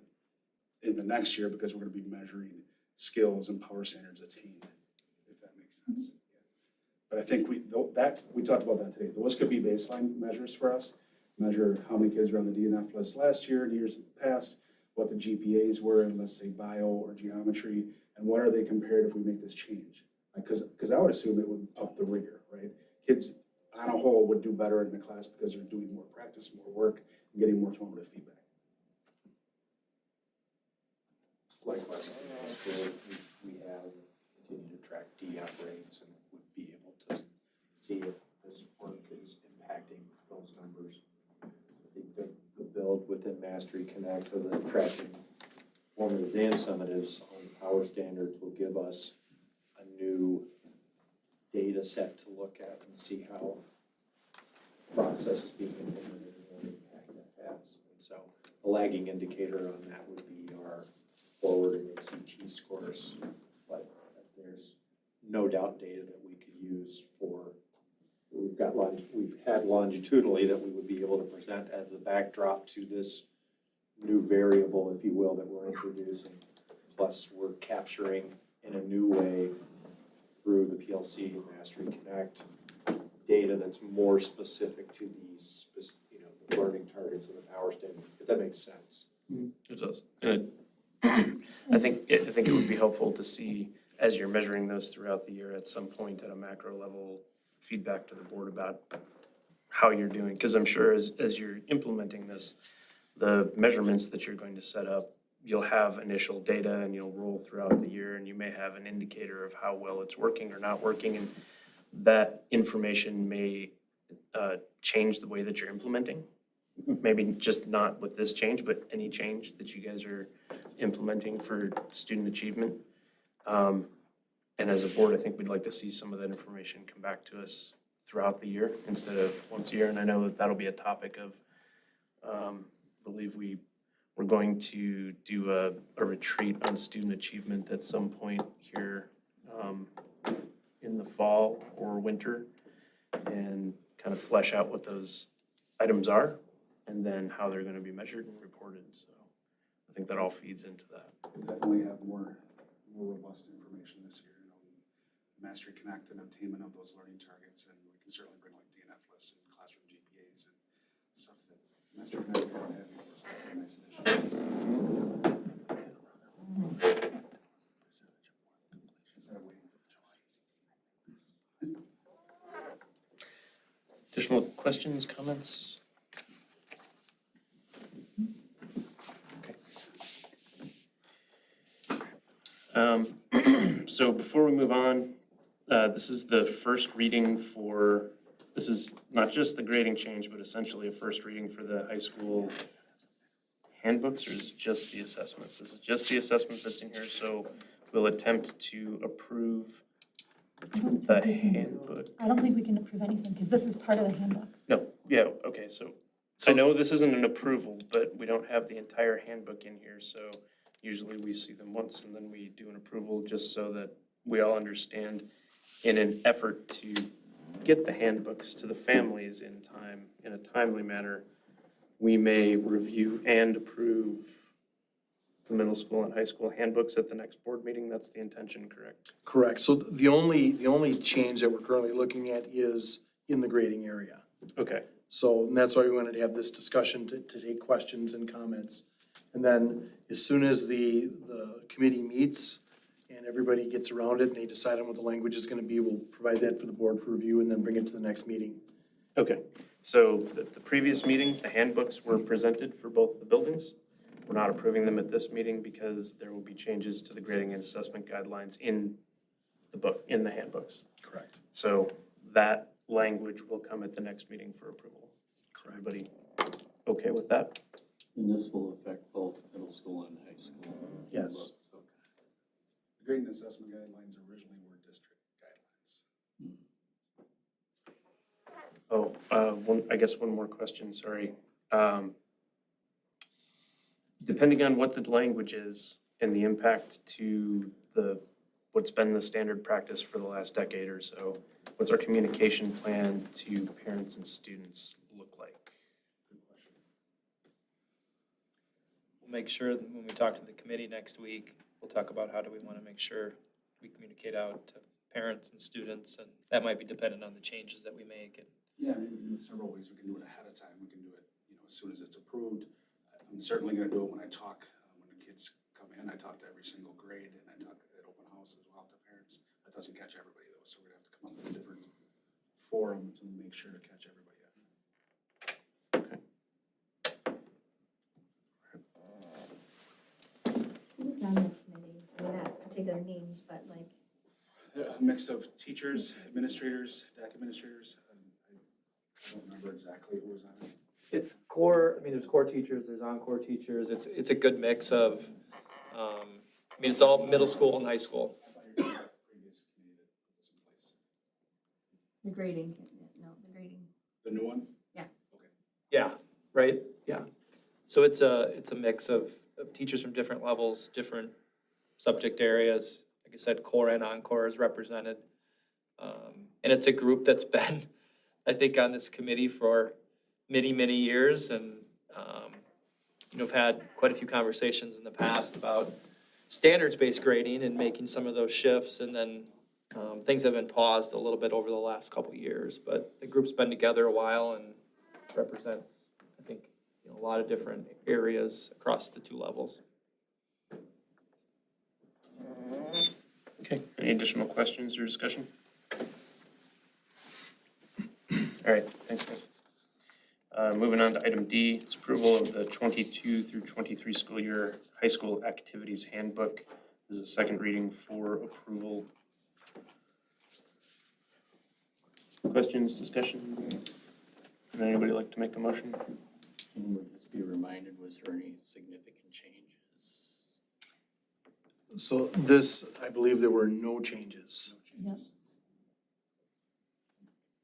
in the next year because we're gonna be measuring skills and power standards attained, if that makes sense. But I think we talked about that today. Those could be baseline measures for us. Measure how many kids were on the DNF list last year and years past, what the GPAs were in, let's say, bio or geometry, and what are they compared if we make this change? Because I would assume it would up the rigor, right? Kids on a whole would do better in the class because they're doing more practice, more work, and getting more formative feedback. Likewise, in high school, we have continued to track DF rates and would be able to see if this work is impacting those numbers. I think the build within Mastery Connect of the tracking formatives and summatives on the power standards will give us a new data set to look at and see how process is being implemented and what impact that has. And so the lagging indicator on that would be our forward and ACT scores, but there's no doubt data that we could use for, we've had longitudinally that we would be able to present as the backdrop to this new variable, if you will, that we're introducing. Plus, we're capturing in a new way through the PLC Mastery Connect data that's more specific to these, the learning targets and the power standards, if that makes sense. It does. I think it would be helpful to see, as you're measuring those throughout the year, at some point at a macro level, feedback to the board about how you're doing. Because I'm sure as you're implementing this, the measurements that you're going to set up, you'll have initial data and you'll roll throughout the year and you may have an indicator of how well it's working or not working. And that information may change the way that you're implementing. Maybe just not with this change, but any change that you guys are implementing for student achievement. And as a board, I think we'd like to see some of that information come back to us throughout the year instead of once a year. And I know that that'll be a topic of, I believe we're going to do a retreat on student achievement at some point here in the fall or winter and kind of flesh out what those items are and then how they're going to be measured and reported. So I think that all feeds into that. We'll definitely have more robust information this year, Mastery Connect and attainment of those learning targets, and we can certainly bring like DNF lists and classroom GPAs and stuff that Mastery Connect we haven't had before, so that'd be a nice addition. Instead of waiting for July. Additional questions, comments? So before we move on, this is the first reading for, this is not just the grading change, but essentially a first reading for the high school handbooks, or is it just the assessments? This is just the assessment that's in here, so we'll attempt to approve I don't the think we can- handbook. I don't think we can approve anything, because this is part of the handbook. No, yeah, okay, so I know this isn't an approval, but we don't have the entire handbook in here, so usually we see them once and then we do an approval just so that we all understand in an effort to get the handbooks to the families in time, in a timely manner. We may review and approve the middle school and high school handbooks at the next board meeting. That's the intention, correct? Correct. So the only change that we're currently looking at is in the grading area. Okay, So and that's why we wanted to have this discussion to take questions and comments. And then as soon as the committee meets and everybody gets around it and they decide on what the language is gonna be, we'll provide that for the board for review and then bring it to the next meeting. okay. So the previous meeting, the handbooks were presented for both the buildings. We're not approving them at this meeting because there will be changes to the grading and assessment guidelines in the book, in the handbooks. Correct. So that language will come at the next meeting for approval. Everybody okay with that? And this will affect both middle school and high school. Yes. Okay. The grading and assessment guidelines originally were district guidelines. Oh, I guess one more question, sorry. Depending on what the language is and the impact to what's been the standard practice for the last decade or so, what's our communication plan to parents and students look like? We'll make sure that when we talk to the committee next week, we'll talk about how do we want to make sure we communicate out to parents and students, and that might be dependent on the changes that we make. And Yeah, I mean, in several ways, we can do it ahead of time, we can do it, as soon as it's approved. I'm certainly gonna do it when I talk, when the kids come in, I talk to every single grade, and I talk at open house as well to parents. That doesn't catch everybody though, so we're gonna have to come up with a different forum to make sure to catch everybody up. Who's on the committee? I mean, not particular names, but like, A mix of teachers, administrators, DAC administrators, I don't remember exactly who was on it. it's core, I mean, there's core teachers, there's encore teachers, it's a good mix of, I mean, it's all middle school and high school. I thought you were talking about the previous committee that put this in place. the grading, no, the grading. The new one? Yeah, right, yeah. So it's a mix of teachers from different levels, different subject areas. Like I said, core and encore is represented. And it's a group that's been, I think, on this committee for many, many years. And, I've had quite a few conversations in the past about standards-based grading and making some of those shifts. And then things have been paused a little bit over the last couple of years. But the group's been together a while and represents, I think, a lot of different areas across the two levels. Okay, any additional questions or discussion? All right, thanks, guys. Moving on to item D, it's approval of the 22 through 23 school year high school activities handbook. This is a second reading for approval. Questions, discussion? Would anybody like to make a motion? And would just be reminded, was there any significant changes? So this, I believe there were no changes. Yep.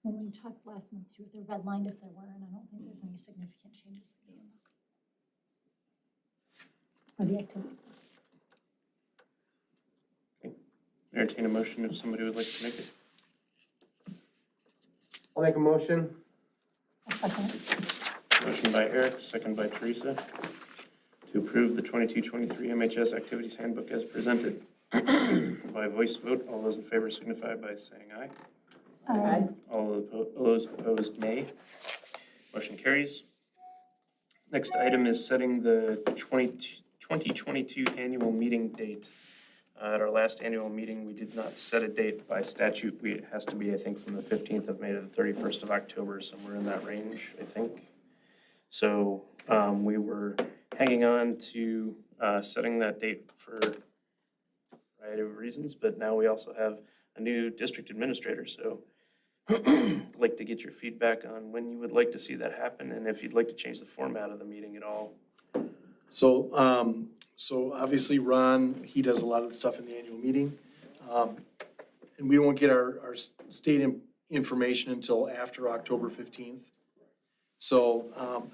When we talked last month too, they're redlined if there were, and I don't think there's any significant changes in the handbook. Or the activities. Entertain a motion if somebody would like to make it. I'll make a motion. I'll second it. Motion by Eric, second by Teresa, to approve the 22-23 MHS activities handbook as presented. By voice vote, all those in favor signify by saying aye. All those opposed, nay. Motion carries. Next item is setting the 2022 annual meeting date. At our last annual meeting, we did not set a date by statute. It has to be, I think, from the 15th of May to the 31st of October, somewhere in that range, I think. So we were hanging on to setting that date for a variety of reasons, but now we also have a new district administrator, so I'd like to get your feedback on when you would like to see that happen and if you'd like to change the format of the meeting at all. So obviously Ron, he does a lot of the stuff in the annual meeting. And we won't get our state information until after October 15th. So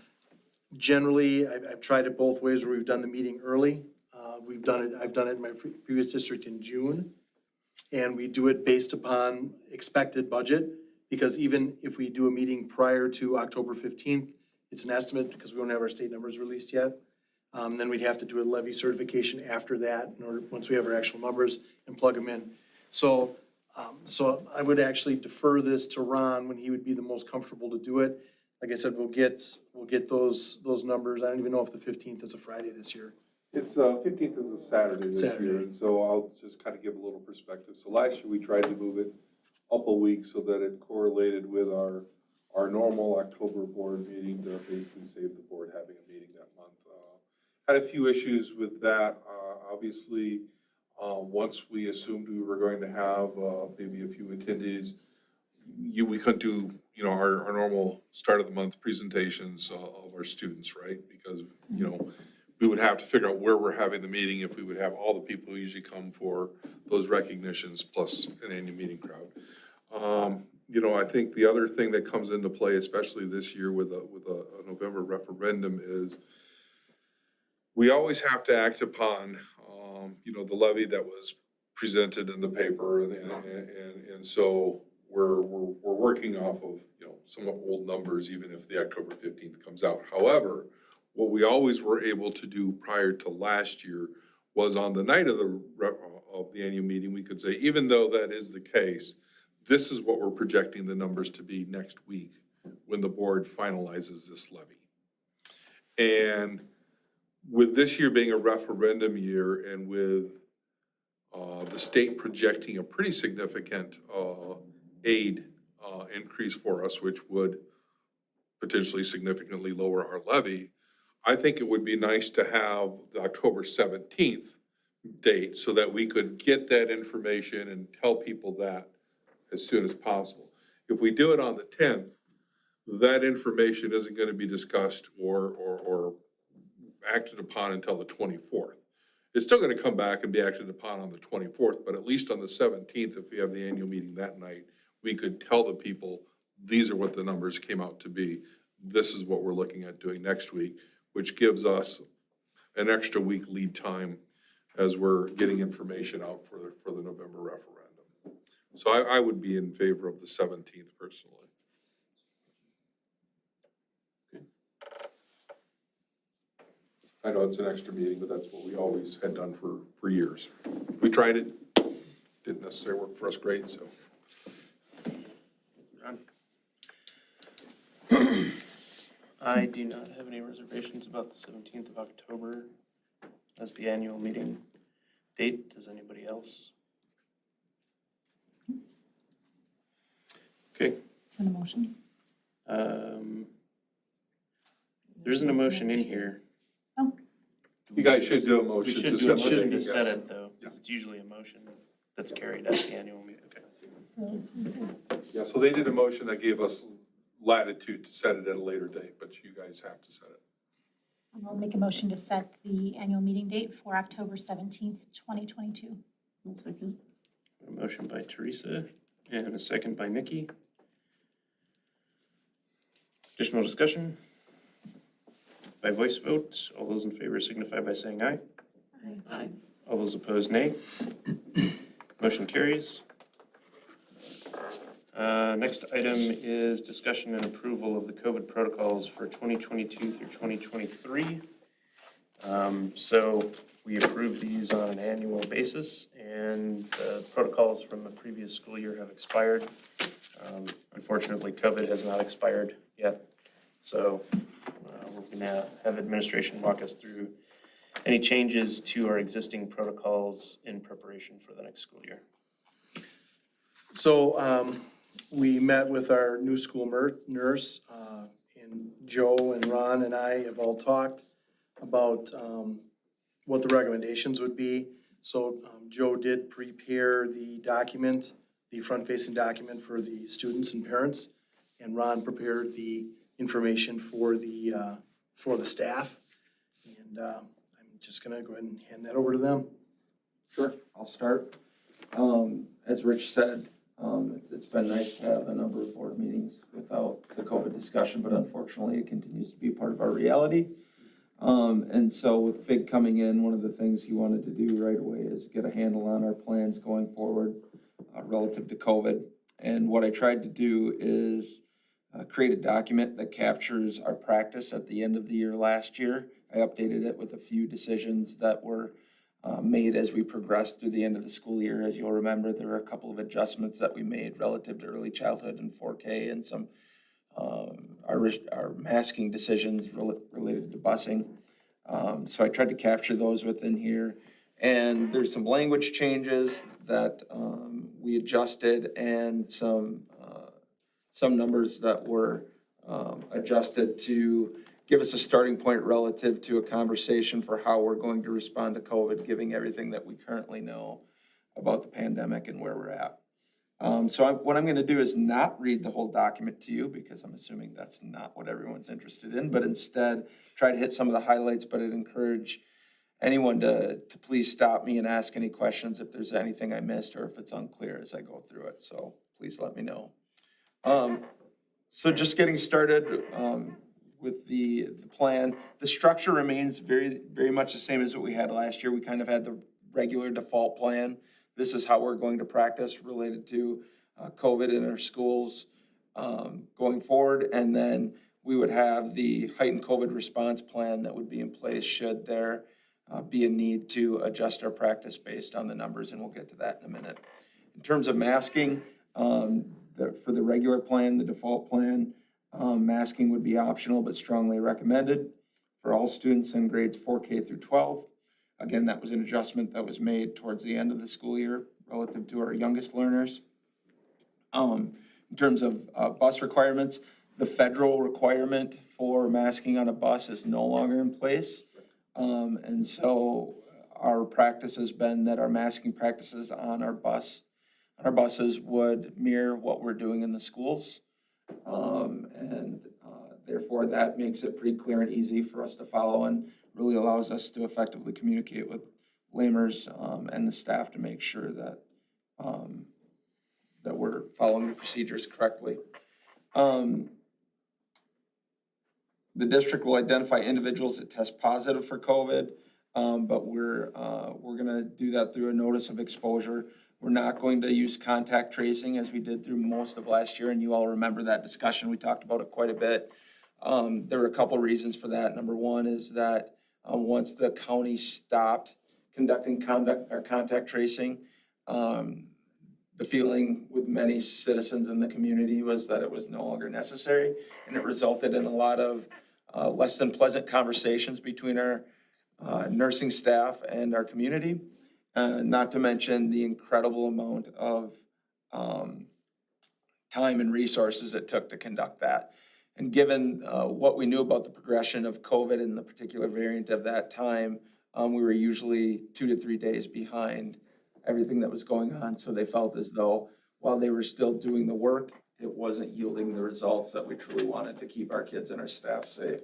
generally, I've tried it both ways where we've done the meeting early. I've done it in my previous district in June. And we do it based upon expected budget, because even if we do a meeting prior to October 15th, it's an estimate because we don't have our state numbers released yet. Then we'd have to do a levy certification after that in order, once we have our actual numbers and plug them in. So I would actually defer this to Ron when he would be the most comfortable to do it. Like I said, we'll get those numbers. I don't even know if the 15th is a Friday this year. It's, 15th is a Saturday this Saturday. year, and so I'll just kind of give a little perspective. So last year, we tried to move it up a week so that it correlated with our normal October board meeting to basically save the board having a meeting that month. Had a few issues with that. Obviously, once we assumed we were going to have maybe a few attendees, we couldn't do, our normal start of the month presentations of our students, right? Because, we would have to figure out where we're having the meeting, if we would have all the people who usually come for those recognitions plus an annual meeting crowd. I think the other thing that comes into play, especially this year with a November referendum, is we always have to act upon, the levy that was presented in the paper, and so we're working off of, somewhat old numbers, even if the October 15th comes out. However, what we always were able to do prior to last year was on the night of the annual meeting, we could say, even though that is the case, this is what we're projecting the numbers to be next week when the board finalizes this levy. And with this year being a referendum year and with the state projecting a pretty significant aid increase for us, which would potentially significantly lower our levy, I think it would be nice to have the October 17th date so that we could get that information and tell people that as soon as possible. If we do it on the 10th, that information isn't going to be discussed or acted upon until the 24th. It's still going to come back and be acted upon on the 24th, but at least on the 17th, if we have the annual meeting that night, we could tell the people, these are what the numbers came out to be. This is what we're looking at doing next week, which gives us an extra week lead time as we're getting information out for the November referendum. So I would be in favor of the 17th personally. I know it's an extra meeting, but that's what we always had done for years. We tried it, didn't necessarily work for us great, so. I do not have any reservations about the 17th of October as the annual meeting date. Does anybody else? Okay. Want a motion? There isn't a motion in here. You guys should do a We motion should to do a set the motion date, to set yes. it, though, because it's usually a motion that's carried at the annual meeting. Okay. Yeah, so they did a motion that gave us latitude to set it at a later date, but you guys have to set it. I'll make a motion to set the annual meeting date for October 17th, 2022. One second. A motion by Teresa and a second by Nikki. Additional discussion? By voice vote, all those in favor signify by saying aye. Aye. All those opposed, nay. Motion carries. Next item is discussion and approval of the COVID protocols for 2022 through 2023. So we approve these on an annual basis, and the protocols from the previous school year have expired. Unfortunately, COVID has not expired yet, so we're going to have administration walk us through any changes to our existing protocols in preparation for the next school year. So we met with our new school nurse, and Joe and Ron and I have all talked about what the recommendations would be. So Joe did prepare the document, the front-facing document for the students and parents, and Ron prepared the information for the staff. And And I'm just gonna go ahead and hand that over to them. Sure, I'll start. As Rich said, it's been nice to have a number of board meetings without the COVID discussion, but unfortunately it continues to be part of our reality. And so with FIG coming in, one of the things he wanted to do right away is get a handle on our plans going forward relative to COVID. And what I tried to do is create a document that captures our practice at the end of the year last year. I updated it with a few decisions that were made as we progressed through the end of the school year. As you'll remember, there were a couple of adjustments that we made relative to early childhood and 4K and some our masking decisions related to busing. So I tried to capture those within here. And there's some language changes that we adjusted and some numbers that were adjusted to give us a starting point relative to a conversation for how we're going to respond to COVID, giving everything that we currently know about the pandemic and where we're at. What I'm gonna do is not read the whole document to you because I'm assuming that's not what everyone's interested in, but instead try to hit some of the highlights, but I'd encourage anyone to please stop me and ask any questions if there's anything I missed or if it's unclear as I go through it. So please let me know. So just getting started with the plan. The structure remains very, very much the same as what we had last year. We kind of had the regular default plan. This is how we're going to practice related to COVID in our schools going forward. And then we would have the heightened COVID response plan that would be in place should there be a need to adjust our practice based on the numbers, and we'll get to that in a minute. In terms of masking, for the regular plan, the default plan, masking would be optional but strongly recommended for all students in grades 4K through 12. Again, that was an adjustment that was made towards the end of the school year relative to our youngest learners. In terms of bus requirements, the federal requirement for masking on a bus is no longer in place. And so our practice has been that our masking practices on our buses would mirror what we're doing in the schools. Therefore that makes it pretty clear and easy for us to follow and really allows us to effectively communicate with lamers and the staff to make sure that that we're following the procedures correctly. The district will identify individuals that test positive for COVID, but we're gonna do that through a notice of exposure. We're not going to use contact tracing as we did through most of last year, and you all remember that discussion. We talked about it quite a bit. There were a couple reasons for that. Number one is that once the county stopped conducting contact tracing, the feeling with many citizens in the community was that it was no longer necessary, and it resulted in a lot of less than pleasant conversations between our nursing staff and our community, not to mention the incredible amount of time and resources it took to conduct that. And given what we knew about the progression of COVID and the particular variant of that time, we were usually 2 to 3 days behind everything that was going on. So they felt as though while they were still doing the work, it wasn't yielding the results that we truly wanted to keep our kids and our staff safe.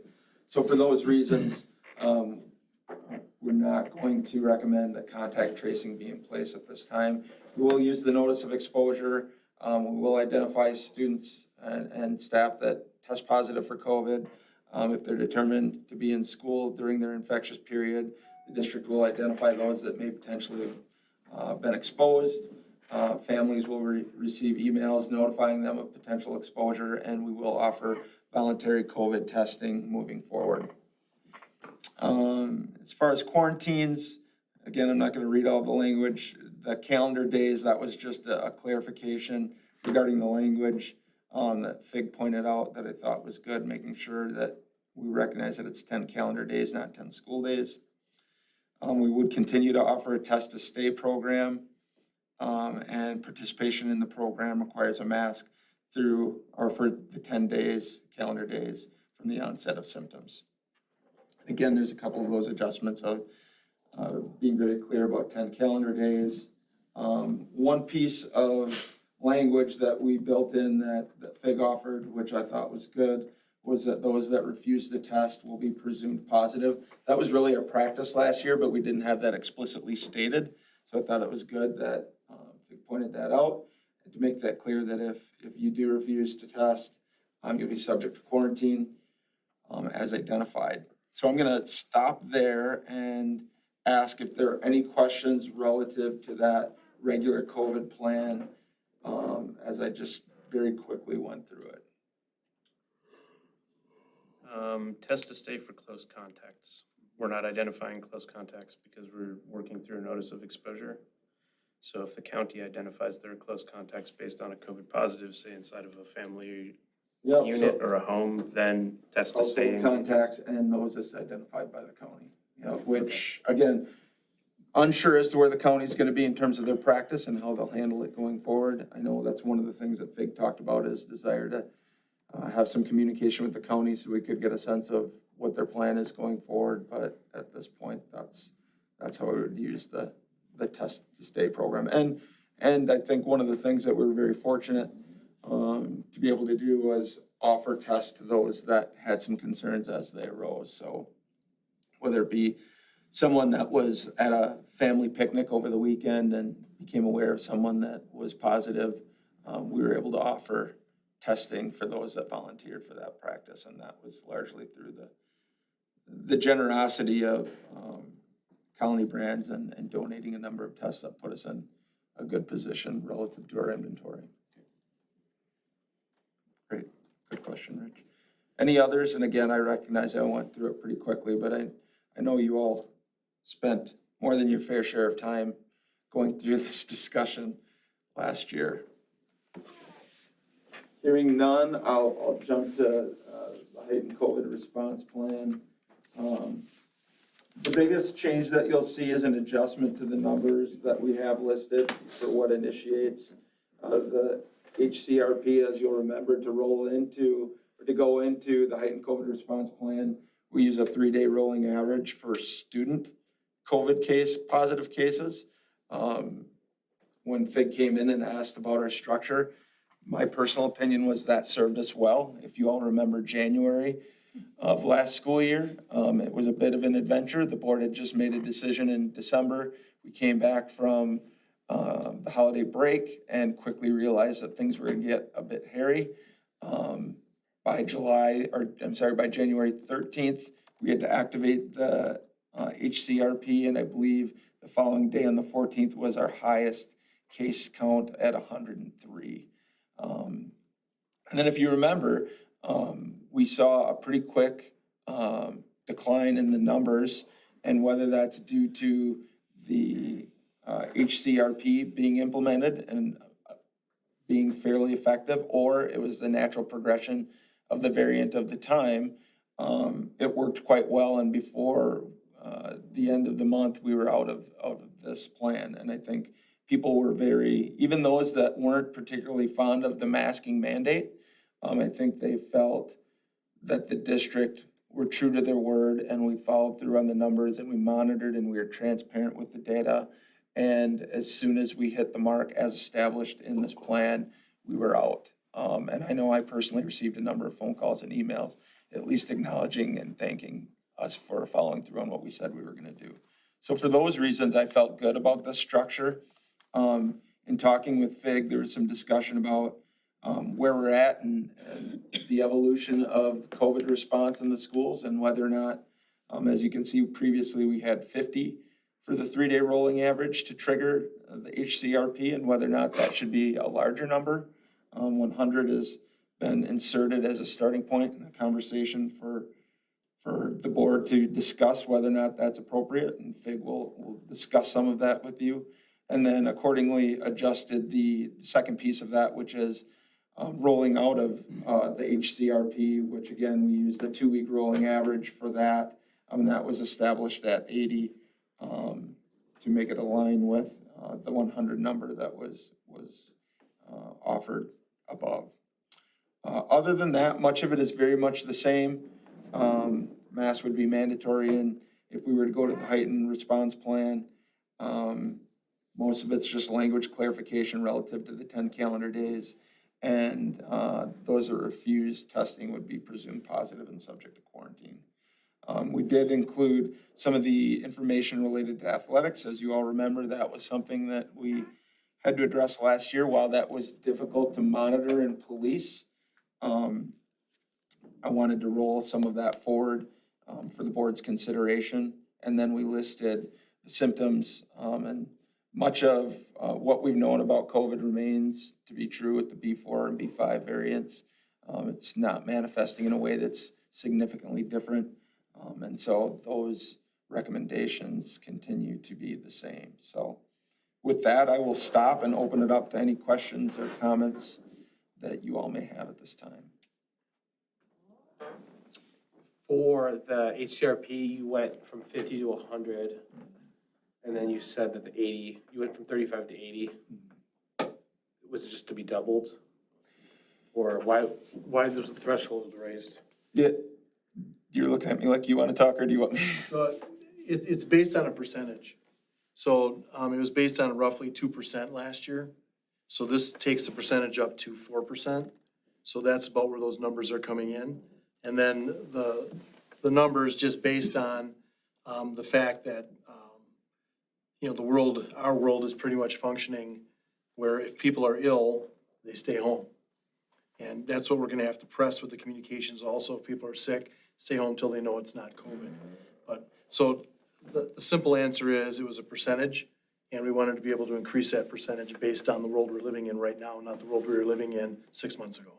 So for those reasons, we're not going to recommend that contact tracing be in place at this time. We will use the notice of exposure. We will identify students and staff that test positive for COVID. If they're determined to be in school during their infectious period, the district will identify those that may potentially have been exposed. Families will receive emails notifying them of potential exposure, and we will offer voluntary COVID testing moving forward. As far as quarantines, again, I'm not going to read all the language. The calendar days, that was just a clarification regarding the language that FIG pointed out that I thought was good, making sure that we recognize that it's 10 calendar days, not 10 school days. We would continue to offer a test to stay program, and participation in the program requires a mask through or for the 10 days, calendar days from the onset of symptoms. Again, there's a couple of those adjustments of being very clear about 10 calendar days. One piece of language that we built in that FIG offered, which I thought was good, was that those that refuse the test will be presumed positive. That was really our practice last year, but we didn't have that explicitly stated. So I thought it was good that they pointed that out, and to make that clear that if you do refuse to test, you'll be subject to quarantine as identified. So I'm gonna stop there and ask if there are any questions relative to that regular COVID plan, as I just very quickly went through it. Test to stay for close contacts. We're not identifying close contacts because we're working through a notice of exposure. So if the county identifies their close contacts based on a COVID positive, say inside of a family Yep, unit or a home, then test to stay. household contacts and those as identified by the county. Which, again, unsure as to where the county's gonna be in terms of their practice and how they'll handle it going forward. I know that's one of the things that FIG talked about, is desire to have some communication with the county so we could get a sense of what their plan is going forward. But at this point, that's how we would use the test to stay program. And I think one of the things that we were very fortunate to be able to do was offer tests to those that had some concerns as they arose. So whether it be someone that was at a family picnic over the weekend and became aware of someone that was positive, we were able to offer testing for those that volunteered for that practice. And that was largely through the generosity of Colony Brands and donating a number of tests that put us in a good position relative to our inventory. Great, good question, Rich. Any others? And again, I recognize I went through it pretty quickly, but I know you all spent more than your fair share of time going through this discussion last year. Hearing none, I'll jump to the heightened COVID response plan. The biggest change that you'll see is an adjustment to the numbers that we have listed for what initiates the HCRP. As you'll remember, to roll into or to go into the heightened COVID response plan, we use a 3-day rolling average for student COVID positive cases. When FIG came in and asked about our structure, my personal opinion was that served us well. If you all remember January of last school year, it was a bit of an adventure. The board had just made a decision in December. We came back from the holiday break and quickly realized that things were gonna get a bit hairy. By January 13th, we had to activate the HCRP, and I believe the following day on the 14th was our highest case count at 103. And then if you remember, we saw a pretty quick decline in the numbers, and whether that's due to the HCRP being implemented and being fairly effective, or it was the natural progression of the variant of the time, it worked quite well, and before the end of the month, we were out of this plan. And I think people were even those that weren't particularly fond of the masking mandate, I think they felt that the district were true to their word, and we followed through on the numbers, and we monitored, and we were transparent with the data. And as soon as we hit the mark as established in this plan, we were out. And I know I personally received a number of phone calls and emails, at least acknowledging and thanking us for following through on what we said we were gonna do. So for those reasons, I felt good about the structure. In talking with FIG, there was some discussion about where we're at and the evolution of COVID response in the schools, and whether or not, as you can see previously, we had 50 for the 3-day rolling average to trigger the HCRP, and whether or not that should be a larger number. 100 has been inserted as a starting point in a conversation for the board to discuss whether or not that's appropriate, and FIG will discuss some of that with you. And then accordingly adjusted the second piece of that, which is rolling out of the HCRP, which again, we used the 2-week rolling average for that. That was established at 80 to make it align with the 100 number that was offered above. Other than that, much of it is very much the same. Mask would be mandatory, and if we were to go to the heightened response plan, most of it's just language clarification relative to the 10 calendar days. and those that refused testing would be presumed positive and subject to quarantine. We did include some of the information related to athletics. As you all remember, that was something that we had to address last year. While that was difficult to monitor and police, I wanted to roll some of that forward for the board's consideration. And then we listed the symptoms, and much of what we've known about COVID remains to be true with the B4 and B5 variants. It's not manifesting in a way that's significantly different. And so those recommendations continue to be the same. So with that, I will stop and open it up to any questions or comments that you all may have at this time. For the HCRP, you went from 50 to 100, and then you said that the 80, you went from 35 to 80. Was it just to be doubled? Or why was the threshold raised? Yeah, you're looking at me like you want to talk, or do you want me? So it's based on a percentage. So it was based on roughly 2% last year. So this takes the percentage up to 4%. So that's about where those numbers are coming in. And then the numbers just based on the fact that, our world is pretty much functioning where if people are ill, they stay home. And that's what we're gonna have to press with the communications also. If people are sick, stay home till they know it's not COVID. But, so the simple answer is it was a percentage, and we wanted to be able to increase that percentage based on the world we're living in right now, not the world we were living in 6 months ago.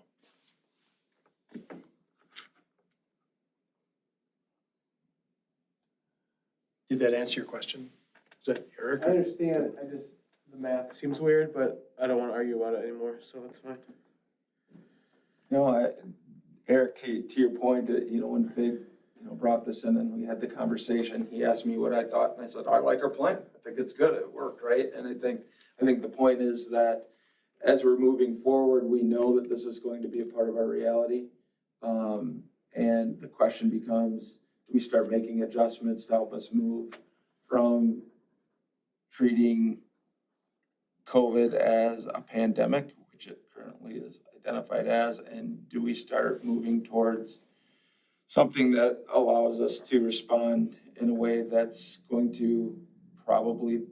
Did that answer your question? Is that Eric? I understand, the math seems weird, but I don't want to argue about it anymore, so that's fine. No, Eric, to your point, when Fig, brought this in and we had the conversation, he asked me what I thought, and I said, I like our plan. I think it's good. It worked, right? And I think the point is that as we're moving forward, we know that this is going to be a part of our reality. And the question becomes, do we start making adjustments to help us move from treating COVID as a pandemic, which it currently is identified as, and do we start moving towards something that allows us to respond in a way that's going to probably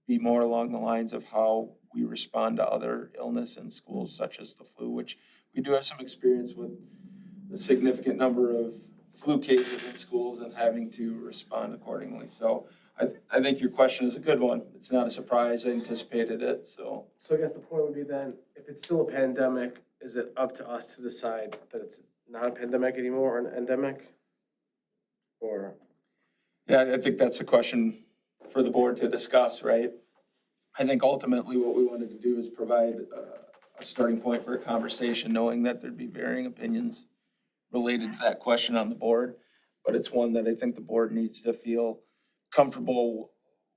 be more along the lines of how we respond to other illness in schools, such as the flu, which we do have some experience with the significant number of flu cases in schools and having to respond accordingly. So I think your question is a good one. It's not a surprise. I anticipated it, so. So I guess the point would be then, if it's still a pandemic, is it up to us to decide that it's not a pandemic anymore or an endemic? Or? Yeah, I think that's a question for the board to discuss, right? I think ultimately what we wanted to do is provide a starting point for a conversation, knowing that there'd be varying opinions related to that question on the board. But it's one that I think the board needs to feel comfortable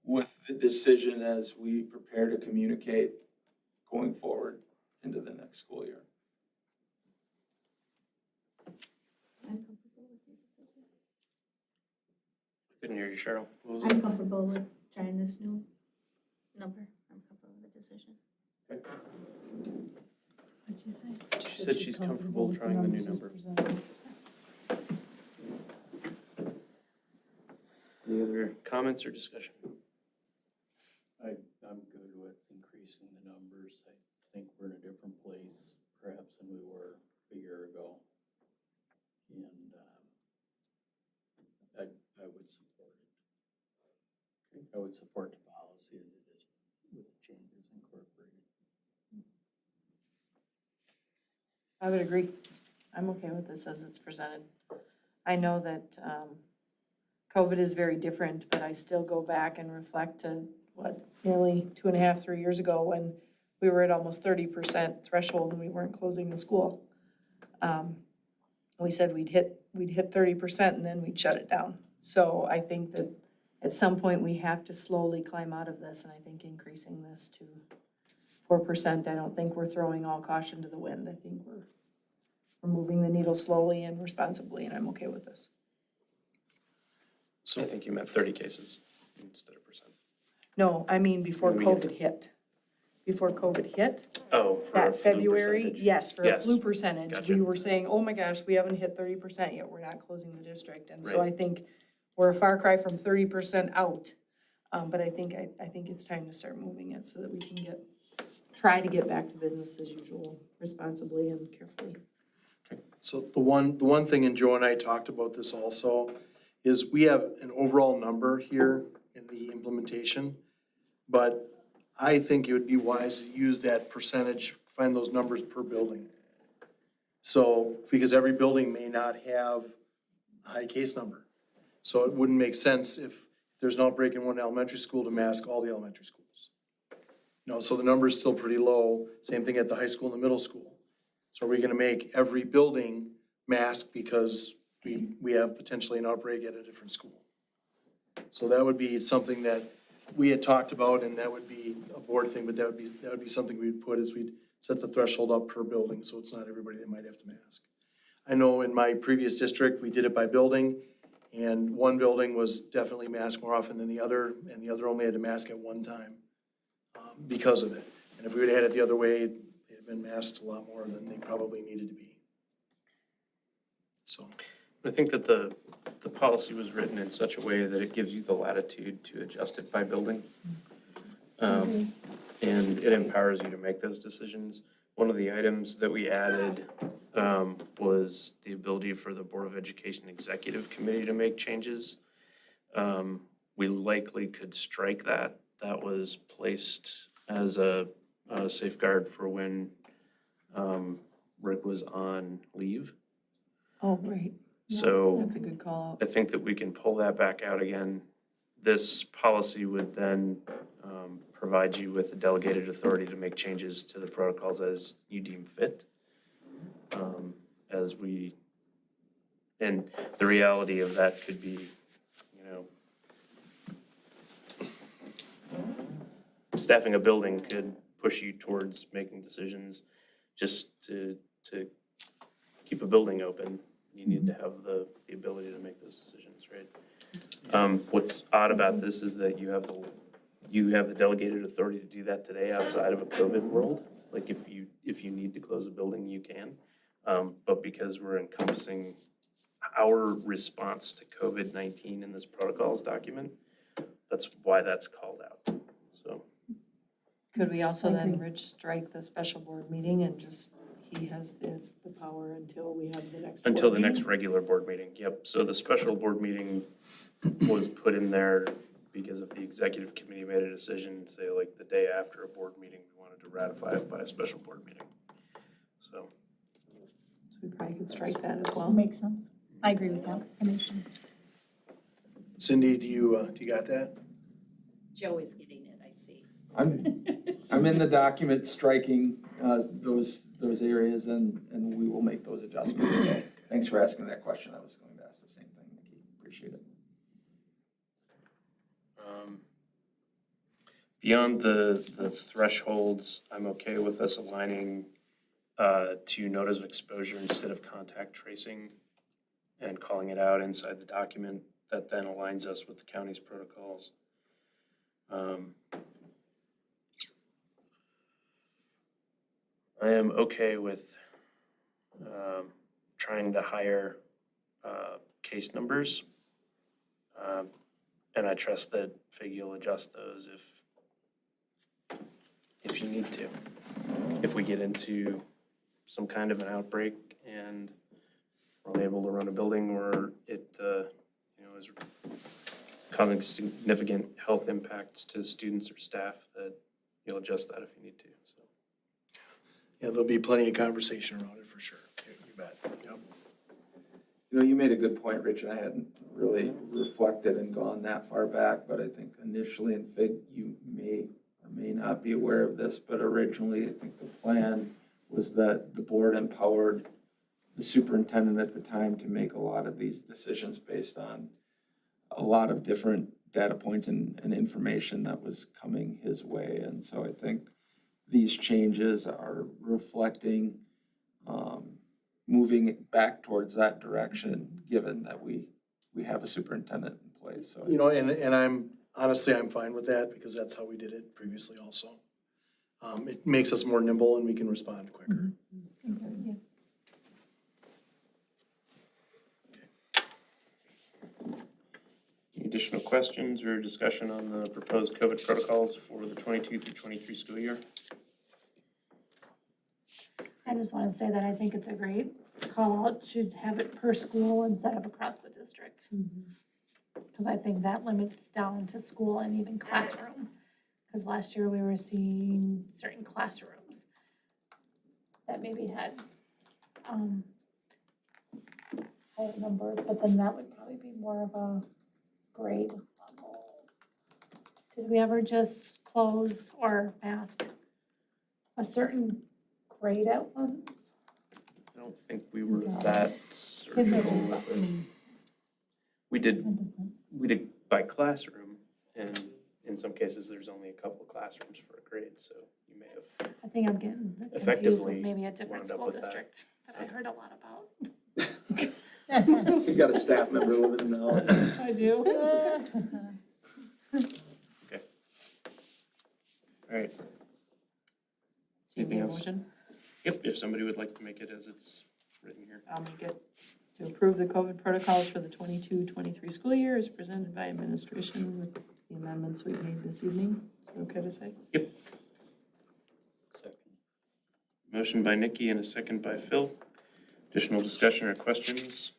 with the decision as we prepare to communicate going forward into the next school year. I'm comfortable with your decision. Couldn't hear you, Cheryl. What was it? I'm comfortable with trying this new number. I'm comfortable with the decision. What'd you say? She said she's comfortable trying the new number. Any other comments or discussion? I'm good with increasing the numbers. I think we're in a different place perhaps than we were a year ago. And I would support it. I would support the policy as it is with the changes incorporated. I would agree. I'm okay with this as it's presented. I know that COVID is very different, but I still go back and reflect to nearly 2.5, 3 years ago when we were at almost 30% threshold and we weren't closing the school. We said we'd hit 30% and then we'd shut it down. So I think that at some point we have to slowly climb out of this, and I think increasing this to 4%, I don't think we're throwing all caution to the wind. I think we're moving the needle slowly and responsibly, and I'm okay with this. So I think you meant 30 cases instead of percent. No, I mean before In the beginning. COVID hit. before COVID hit. Oh, for a That flu February, percentage. yes, for a Yes. flu percentage, Gotcha. we were saying, oh my gosh, we haven't hit 30% yet, we're not closing the district. And so Right. I think we're a far cry from 30% out. But I think it's time to start moving it so that we can try to get back to business as usual, responsibly and carefully. So the one thing, and Joe and I talked about this also, is we have an overall number here in the implementation, but I think it would be wise to use that percentage, find those numbers per building. So, because every building may not have a high case number. So it wouldn't make sense if there's an outbreak in one elementary school to mask all the elementary schools. You know, so the number is still pretty low. Same thing at the high school and the middle school. So are we gonna make every building mask because we have potentially an outbreak at a different school? So that would be something that we had talked about, and that would be a board thing, but that would be something we'd put, is we'd set the threshold up per building, so it's not everybody that might have to mask. I know in my previous district, we did it by building, and one building was definitely masked more often than the other, and the other only had to mask at one time because of it. And if we would've had it the other way, they'd have been masked a lot more than they probably needed to be. So. I think that the policy was written in such a way that it gives you the latitude to adjust it by building. And it empowers you to make those decisions. One of the items that we added was the ability for the Board of Education Executive Committee to make changes. We likely could strike that. That was placed as a safeguard for when Rick was on leave. Oh, right. Yeah, So that's a good call. I think that we can pull that back out again. This policy would then provide you with the delegated authority to make changes to the protocols as you deem fit. And the reality of that could be, staffing a building could push you towards making decisions just to keep a building open. You need to have the ability to make those decisions, right? What's odd about this is that you have the delegated authority to do that today outside of a COVID world. Like if you need to close a building, you can. But because we're encompassing our response to COVID-19 in this protocols document, that's why that's called out, so. Could we also then, Rich, strike the special board meeting and just, he has the power until we have the next board Until the meeting? next regular board meeting, yep. So the special board meeting was put in there because if the executive committee made a decision, say like the day after a board meeting, we wanted to ratify it by a special board meeting. So, So we probably could strike that as well. Makes sense. I agree with that. That makes sense. Cindy, do you got that? Joe is getting it, I see. I'm in the document striking those areas, and we will make those adjustments. So thanks for asking that question. I was going to ask the same thing, Nikki. Appreciate it. beyond the thresholds, I'm okay with us aligning to notice of exposure instead of contact tracing and calling it out inside the document. That then aligns us with the county's protocols. I am okay with trying to higher case numbers. And I trust that FIG will adjust those if you need to. If we get into some kind of an outbreak and we're unable to run a building or it is causing significant health impacts to students or staff, that you'll adjust that if you need to, so. Yeah, there'll be plenty of conversation around it for sure. You bet. Yep. You know, you made a good point, Rich. I hadn't really reflected and gone that far back, but I think initially in FIG, you may or may not be aware of this, but originally I think the plan was that the board empowered the superintendent at the time to make a lot of these decisions based on a lot of different data points and information that was coming his way. And so I think these changes are reflecting moving it back towards that direction, given that we have a superintendent in place. So You know, and I'm, honestly, I'm fine with that because that's how we did it previously also. It makes us more nimble and we can respond quicker. Yeah. Any additional questions or discussion on the proposed COVID protocols for the 22 through 23 school year? I just want to say that I think it's a great call out to have it per school instead of across the district. Because I think that limits down to school and even classroom. Because last year we were seeing certain classrooms that maybe had, higher numbers, but then that would probably be more of a grade level. Did we ever just close or ask a certain grade at once? I don't think we were No. that Kids are surgical just- with it. We did by classroom, and in some cases, there's only a couple of classrooms for a grade, so you may have. I think I'm getting confused Effectively with maybe a different wound up school with that. district that I heard a lot about. You got a staff member living in the house. I do. All right. Anything else? Yep, if somebody would like to make it as it's written here. I'll make it to approve the COVID protocols for the 22-23 school year as presented by administration with the amendments we made this evening. Is that okay to say? Second. Motion by Nikki and a second by Phil. Additional discussion or questions?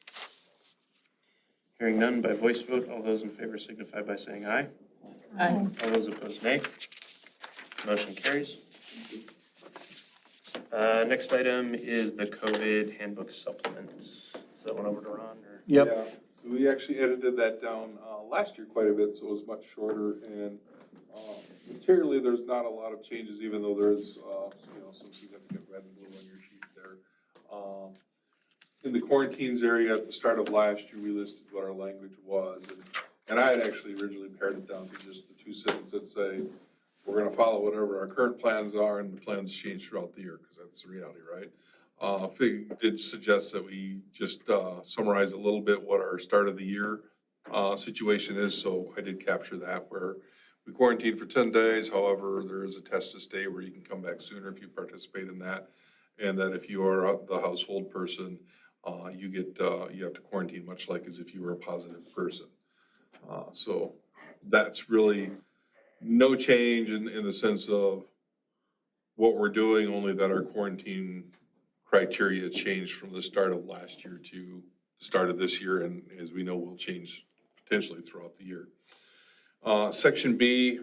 Hearing none by voice vote, all those in favor signify by saying aye. Aye. All those opposed, nay. Motion carries. Next item is the COVID handbook supplement. Is that one over to Ron or? Yep. Yeah, so we actually edited that down last year quite a bit, so it was much shorter. And materially, there's not a lot of changes, even though there's some significant red and blue on your sheet there. In the quarantines area at the start of last year, we listed what our language was. And I had actually originally pared it down to just the two sentences that say, we're gonna follow whatever our current plans are, and the plans change throughout the year, because that's the reality, right? Fig did suggest that we just summarize a little bit what our start of the year situation is, so I did capture that, where we quarantine for 10 days, however, there is a test to stay where you can come back sooner if you participate in that, and that if you are the household person, you have to quarantine much like as if you were a positive person. So that's really no change in the sense of what we're doing, only that our quarantine criteria changed from the start of last year to the start of this year, and as we know, will change potentially throughout the year. Section B,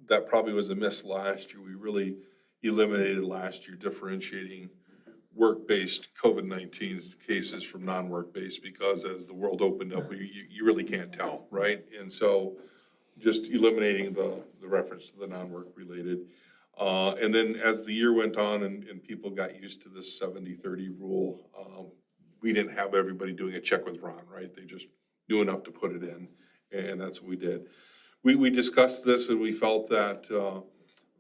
that probably was a miss last year. We really eliminated last year differentiating work-based COVID-19 cases from non-work-based, because as the world opened up, you really can't tell, right? And so just eliminating the reference to the non-work related. And then as the year went on and people got used to this 70-30 rule, we didn't have everybody doing a check with Ron, right? They just knew enough to put it in, and that's what we did. We discussed this, and we felt that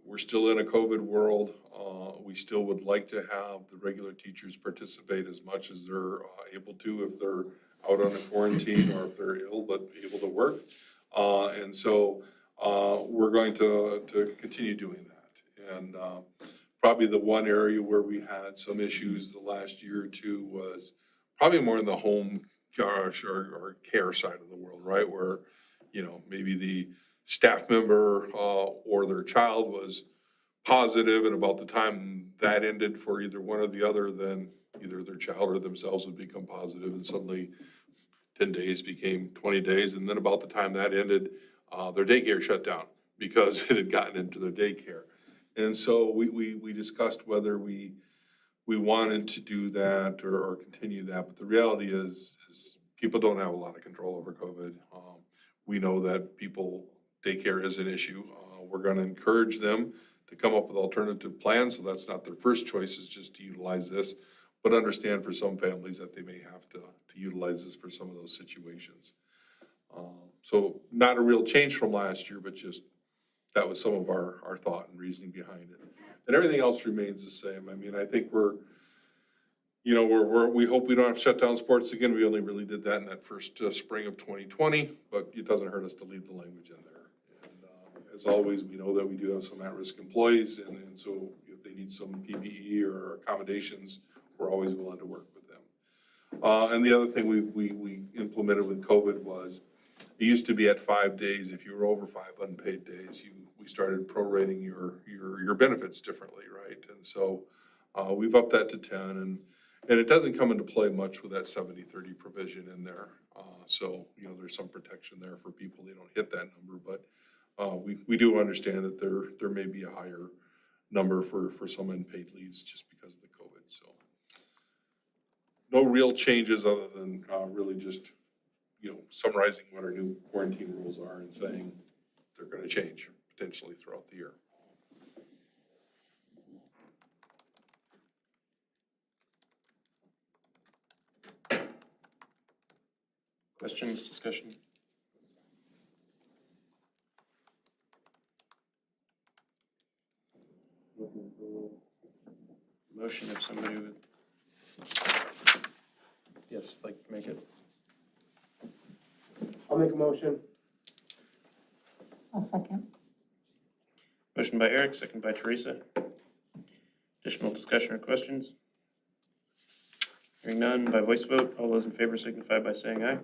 we're still in a COVID world. We still would like to have the regular teachers participate as much as they're able to, if they're out on a quarantine or if they're ill but able to work. And so we're going to continue doing that. And probably the one area where we had some issues the last year or two was probably more in the home or care side of the world, right? Where, maybe the staff member or their child was positive, and about the time that ended for either one or the other, then either their child or themselves would become positive, and suddenly 10 days became 20 days. And then about the time that ended, their daycare shut down because it had gotten into their daycare. And so we discussed whether we wanted to do that or continue that. But the reality is people don't have a lot of control over COVID. We know that daycare is an issue. We're going to encourage them to come up with alternative plans. So that's not their first choice, is just to utilize this, but understand for some families that they may have to utilize this for some of those situations. So not a real change from last year, but just that was some of our thought and reasoning behind it. And everything else remains the same. I mean, I think we hope we don't have to shut down sports again. We only really did that in that first spring of 2020, but it doesn't hurt us to leave the language in there. And as always, we know that we do have some at-risk employees, and so if they need some PPE or accommodations, we're always willing to work with them. And the other thing we implemented with COVID was, it used to be at 5 days, if you were over 5 unpaid days, we started prorating your benefits differently, right? And so, we've upped that to 10, and it doesn't come into play much with that 70-30 provision in there. So, there's some protection there for people, they don't hit that number, but, we do understand that there may be a higher number for some unpaid leaves just because of the COVID, so. No real changes other than, really just, summarizing what our new quarantine rules are and saying they're gonna change potentially throughout the year. Questions, discussion? Looking for a motion if somebody would. Yes, like to make it. I'll make a motion. I'll second. Motion by Eric, second by Teresa. Additional discussion or questions? Hearing none, by voice vote, all those in favor signify by saying aye.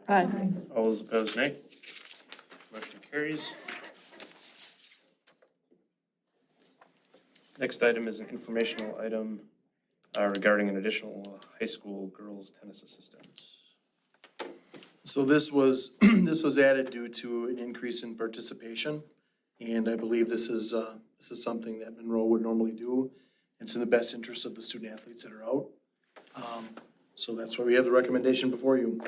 Aye. All those opposed, nay. Motion carries. Next item is an informational item regarding an additional high school girls tennis assistant. So this was, this was added due to an increase in participation. And I believe this is something that Monroe would normally do. It's in the best interest of the student athletes that are out. So that's why we have the recommendation before you.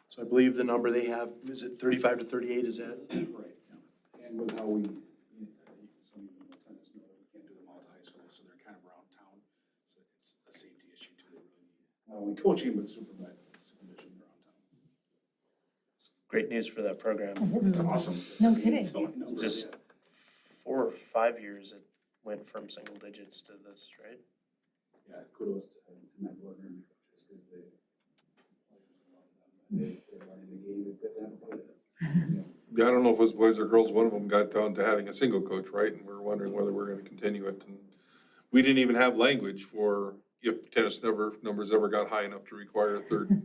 So I believe the number they have, is it 35 to 38, is that? Right, yeah. And with how we, some of you know tennis know that we can't do them all at high school, so they're kind of around town. So it's a safety issue too, they really need, not only coaching, but supervision around town. Great news for that program. It's awesome. No kidding. So many numbers, Just yeah. 4 or 5 years it went from single digits to this, right? Yeah, kudos to Matt Gardner and the coaches, because they're running the game that they haven't played it. Yeah, I don't know if it was boys or girls, one of them got down to having a single coach, right? And we were wondering whether we're gonna continue it. And we didn't even have language for if tennis numbers ever got high enough to require a third,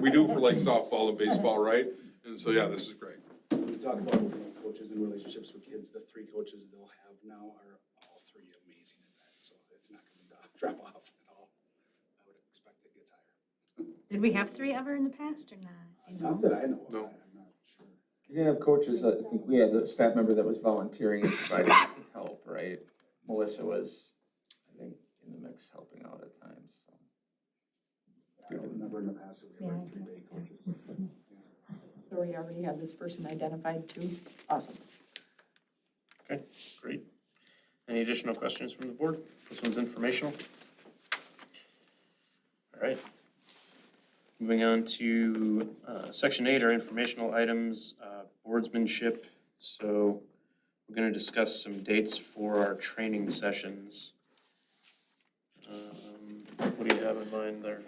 we do for like softball and baseball, right? And so, yeah, this is great. We talk about, coaches and relationships with kids, the 3 coaches they'll have now are all 3 amazing at that, so it's not gonna drop off at all. I would expect it gets higher. Did we have 3 ever in the past or not? You know? Not that I know of, No. I'm not sure. You didn't have coaches, I think we had a staff member that was volunteering and providing help, right? Melissa was, I think, in the mix helping out at times, so. I don't remember in the past that we had like 3 day coaches. So we already have this person identified too? Awesome. Okay, great. Any additional questions from the board? This one's informational. All right. Moving on to section 8, our informational items, boardsmanship. So we're going to discuss some dates for our training sessions. What do you have in mind there?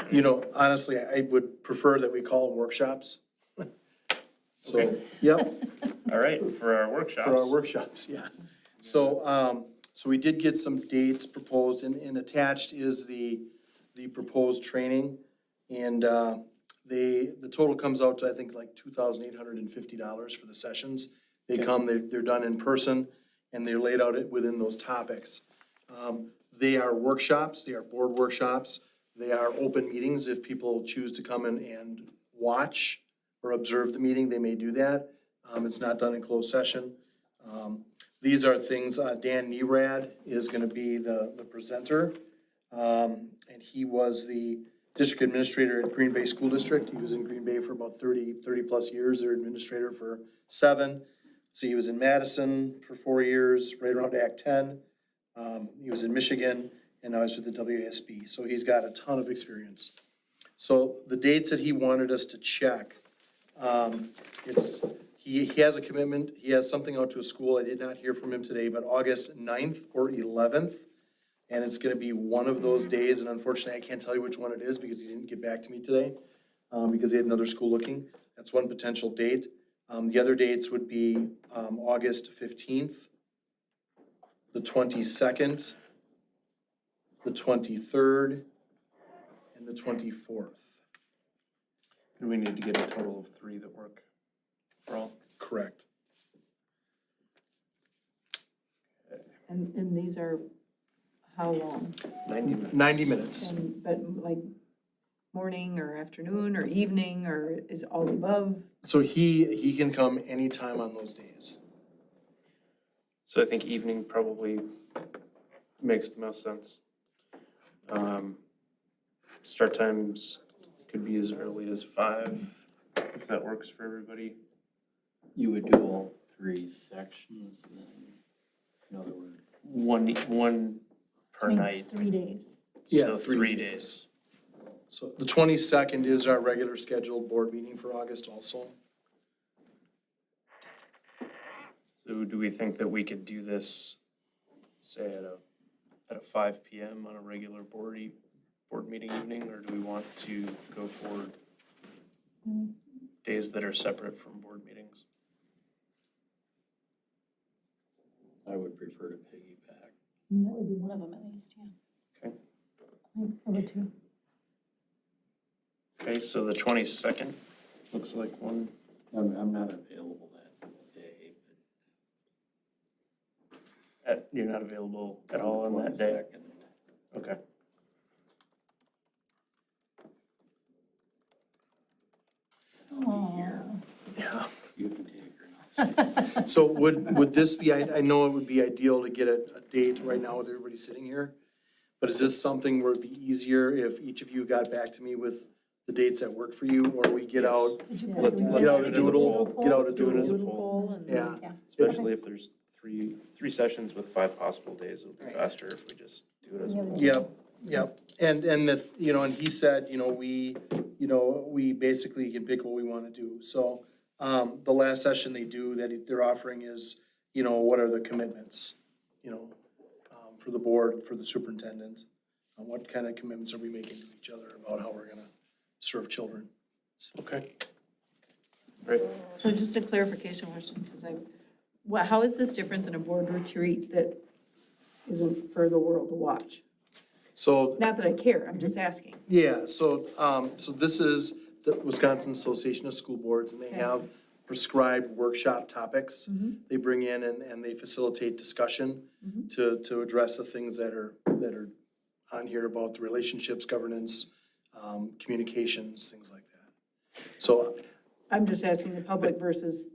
Honestly, I would prefer that we call them workshops. So, Okay. yep. All right, for our workshops. For our workshops, yeah. So, so we did get some dates proposed, and attached is the proposed training. And, the total comes out to, I think, like $2,850 for the sessions. They come, they're done in person, and they're laid out within those topics. They are workshops, they are board workshops, they are open meetings. If people choose to come in and watch or observe the meeting, they may do that. It's not done in closed session. These are things, Dan Nerad is gonna be the presenter. And he was the district administrator at Green Bay School District. He was in Green Bay for about 30 plus years, their administrator for 7. So he was in Madison for 4 years, right around Act 10. He was in Michigan, and now he's with the WASB. So he's got a ton of experience. So the dates that he wanted us to check, he has a commitment, he has something out to a school, I did not hear from him today, but August 9th or 11th. And it's gonna be one of those days, and unfortunately, I can't tell you which one it is because he didn't get back to me today, because he had another school looking. That's one potential date. The other dates would be August 15th, the 22nd, the 23rd, and the 24th. And we need to get a total of 3 that work for all. Correct. And these are how long? 90 minutes. 90 minutes. And, but like morning or afternoon or evening or is all above? So he can come anytime on those days. So I think evening probably makes the most sense. Start times could be as early as 5, if that works for everybody. You would do all 3 sections then, in other words. One per night, 3 days. Yeah, so 3 3 days. days. So the 22nd is our regular scheduled board meeting for August also. So do we think that we could do this, say at a 5 PM on a regular board meeting evening, or do we want to go for days that are separate from board meetings? I would prefer to piggyback. And that would be one of them at least, yeah. Okay. Over 2. Okay, so the 22nd looks like one. I'm not available that day, You're not available at all on that day? 22nd. Okay. Yeah. You can take her now. So would this be, I know it would be ideal to get a date right now with everybody sitting here, but is this something where it'd be easier if each of you got back to me with the dates that work for you, or we get out, Would you Yeah. put Let's it get out do a it as a doodle, poll. get out a Let's do it as a doodle? poll. And Yeah. Yeah. Especially if there's three sessions with 5 possible days, it'll be Right. faster if we just do it as a Yeah, poll. Yep. And and he said, we basically can pick what we wanna do. So, the last session they do that they're offering is, what are the commitments? For the board, for the superintendent, what kind of commitments are we making to each other about how we're gonna serve children? Okay. Great. So just a clarification question, because how is this different than a board retreat that isn't for the world to watch? So, Not that I care, I'm just asking. yeah, so this is the Wisconsin Association of School Boards, and they Okay. have prescribed workshop topics. Mhm. They bring in and they facilitate discussion to address the things that are on here about the relationships, governance, communications, things like that. So, I'm just asking the public versus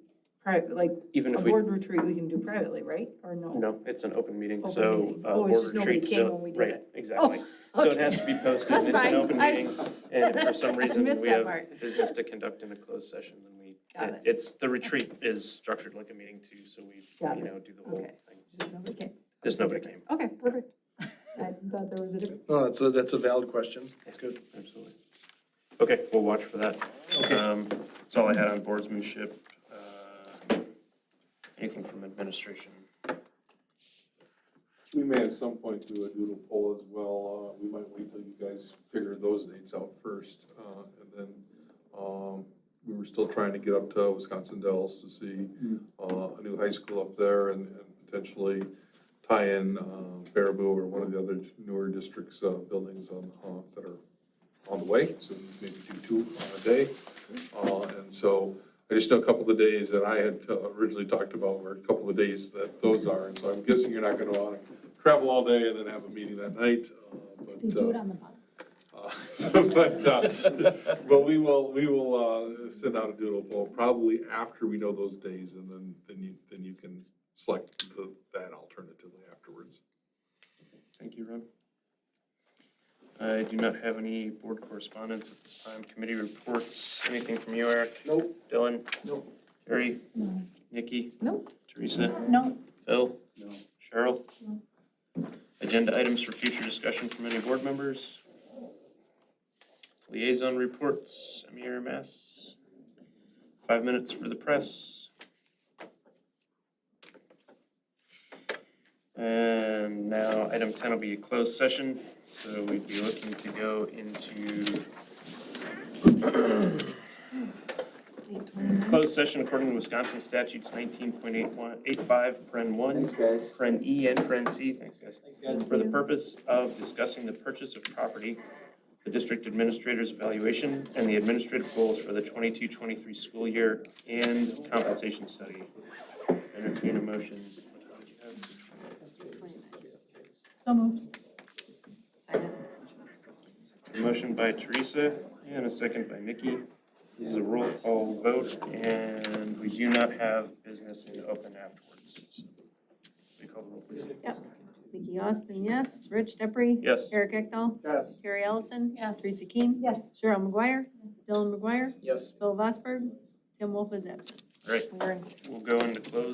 private, like Even a if we, board retreat we can do privately, right? Or no? no, it's an open meeting, Open so meeting. Oh, it's board just nobody retreat came still, when we did right, it. exactly. So it has to be posted, That's it's an fine. open meeting, and if for some reason missed we that have part. business to conduct in a closed session, then Got it. it's, the retreat is structured like a meeting too, so we, Got it. do the whole Okay. thing. Just nobody came. Just nobody came, Okay, perfect. I thought there was a difference. no, that's a valid question. That's good. absolutely. Okay, we'll watch for that. Okay. That's all I had on boardsmanship. Anything from administration? We may at some point do a doodle poll as well. We might wait till you guys figure those dates out first. And then, we were still trying to get up to Wisconsin Dells to see, a new high school up there and potentially tie in, Baraboo or one of the other newer districts, buildings that are on the way. So maybe do 2 on a day. And so I just know a couple of the days that I had originally talked about were a couple of days that those are. And so I'm guessing you're not gonna wanna travel all day and then have a meeting that night. They do it on the bus. But we will send out a doodle poll probably after we know those days, and then you can select that alternatively afterwards. Thank you, Ron. I do not have any board correspondence at this time. Committee reports, anything from you, Eric? Nope. Dylan? Nope. Jerry? No. Nikki? Nope. Teresa? No, Phil? No. Cheryl? Agenda items for future discussion from any board members? Liaison reports, Amir Mass. 5 minutes for the press. And now item 10 will be a closed session, so we'd be looking to go into closed session according to Wisconsin statutes 19.85, paren 1, guys. paren E, and paren C. Thanks, guys. For the purpose of discussing the purchase of property, the district administrator's evaluation, and the administrative goals for the 22-23 school year and compensation study. Entertain a motion. So moved. Second. A motion by Teresa and a second by Nikki. This is a roll call vote, and we do not have business in open afterwards. So, will you call the roll, please? Nikki Austin, yes. Rich Deprey? Yes. Eric Ekdahl? Yes. Terry Ellison? Yes. Teresa Keen? Yes. Cheryl McGuire? Dylan McGuire? Yes. Bill Vosberg? Tim Wolf is absent. Great. We're in We'll go into closed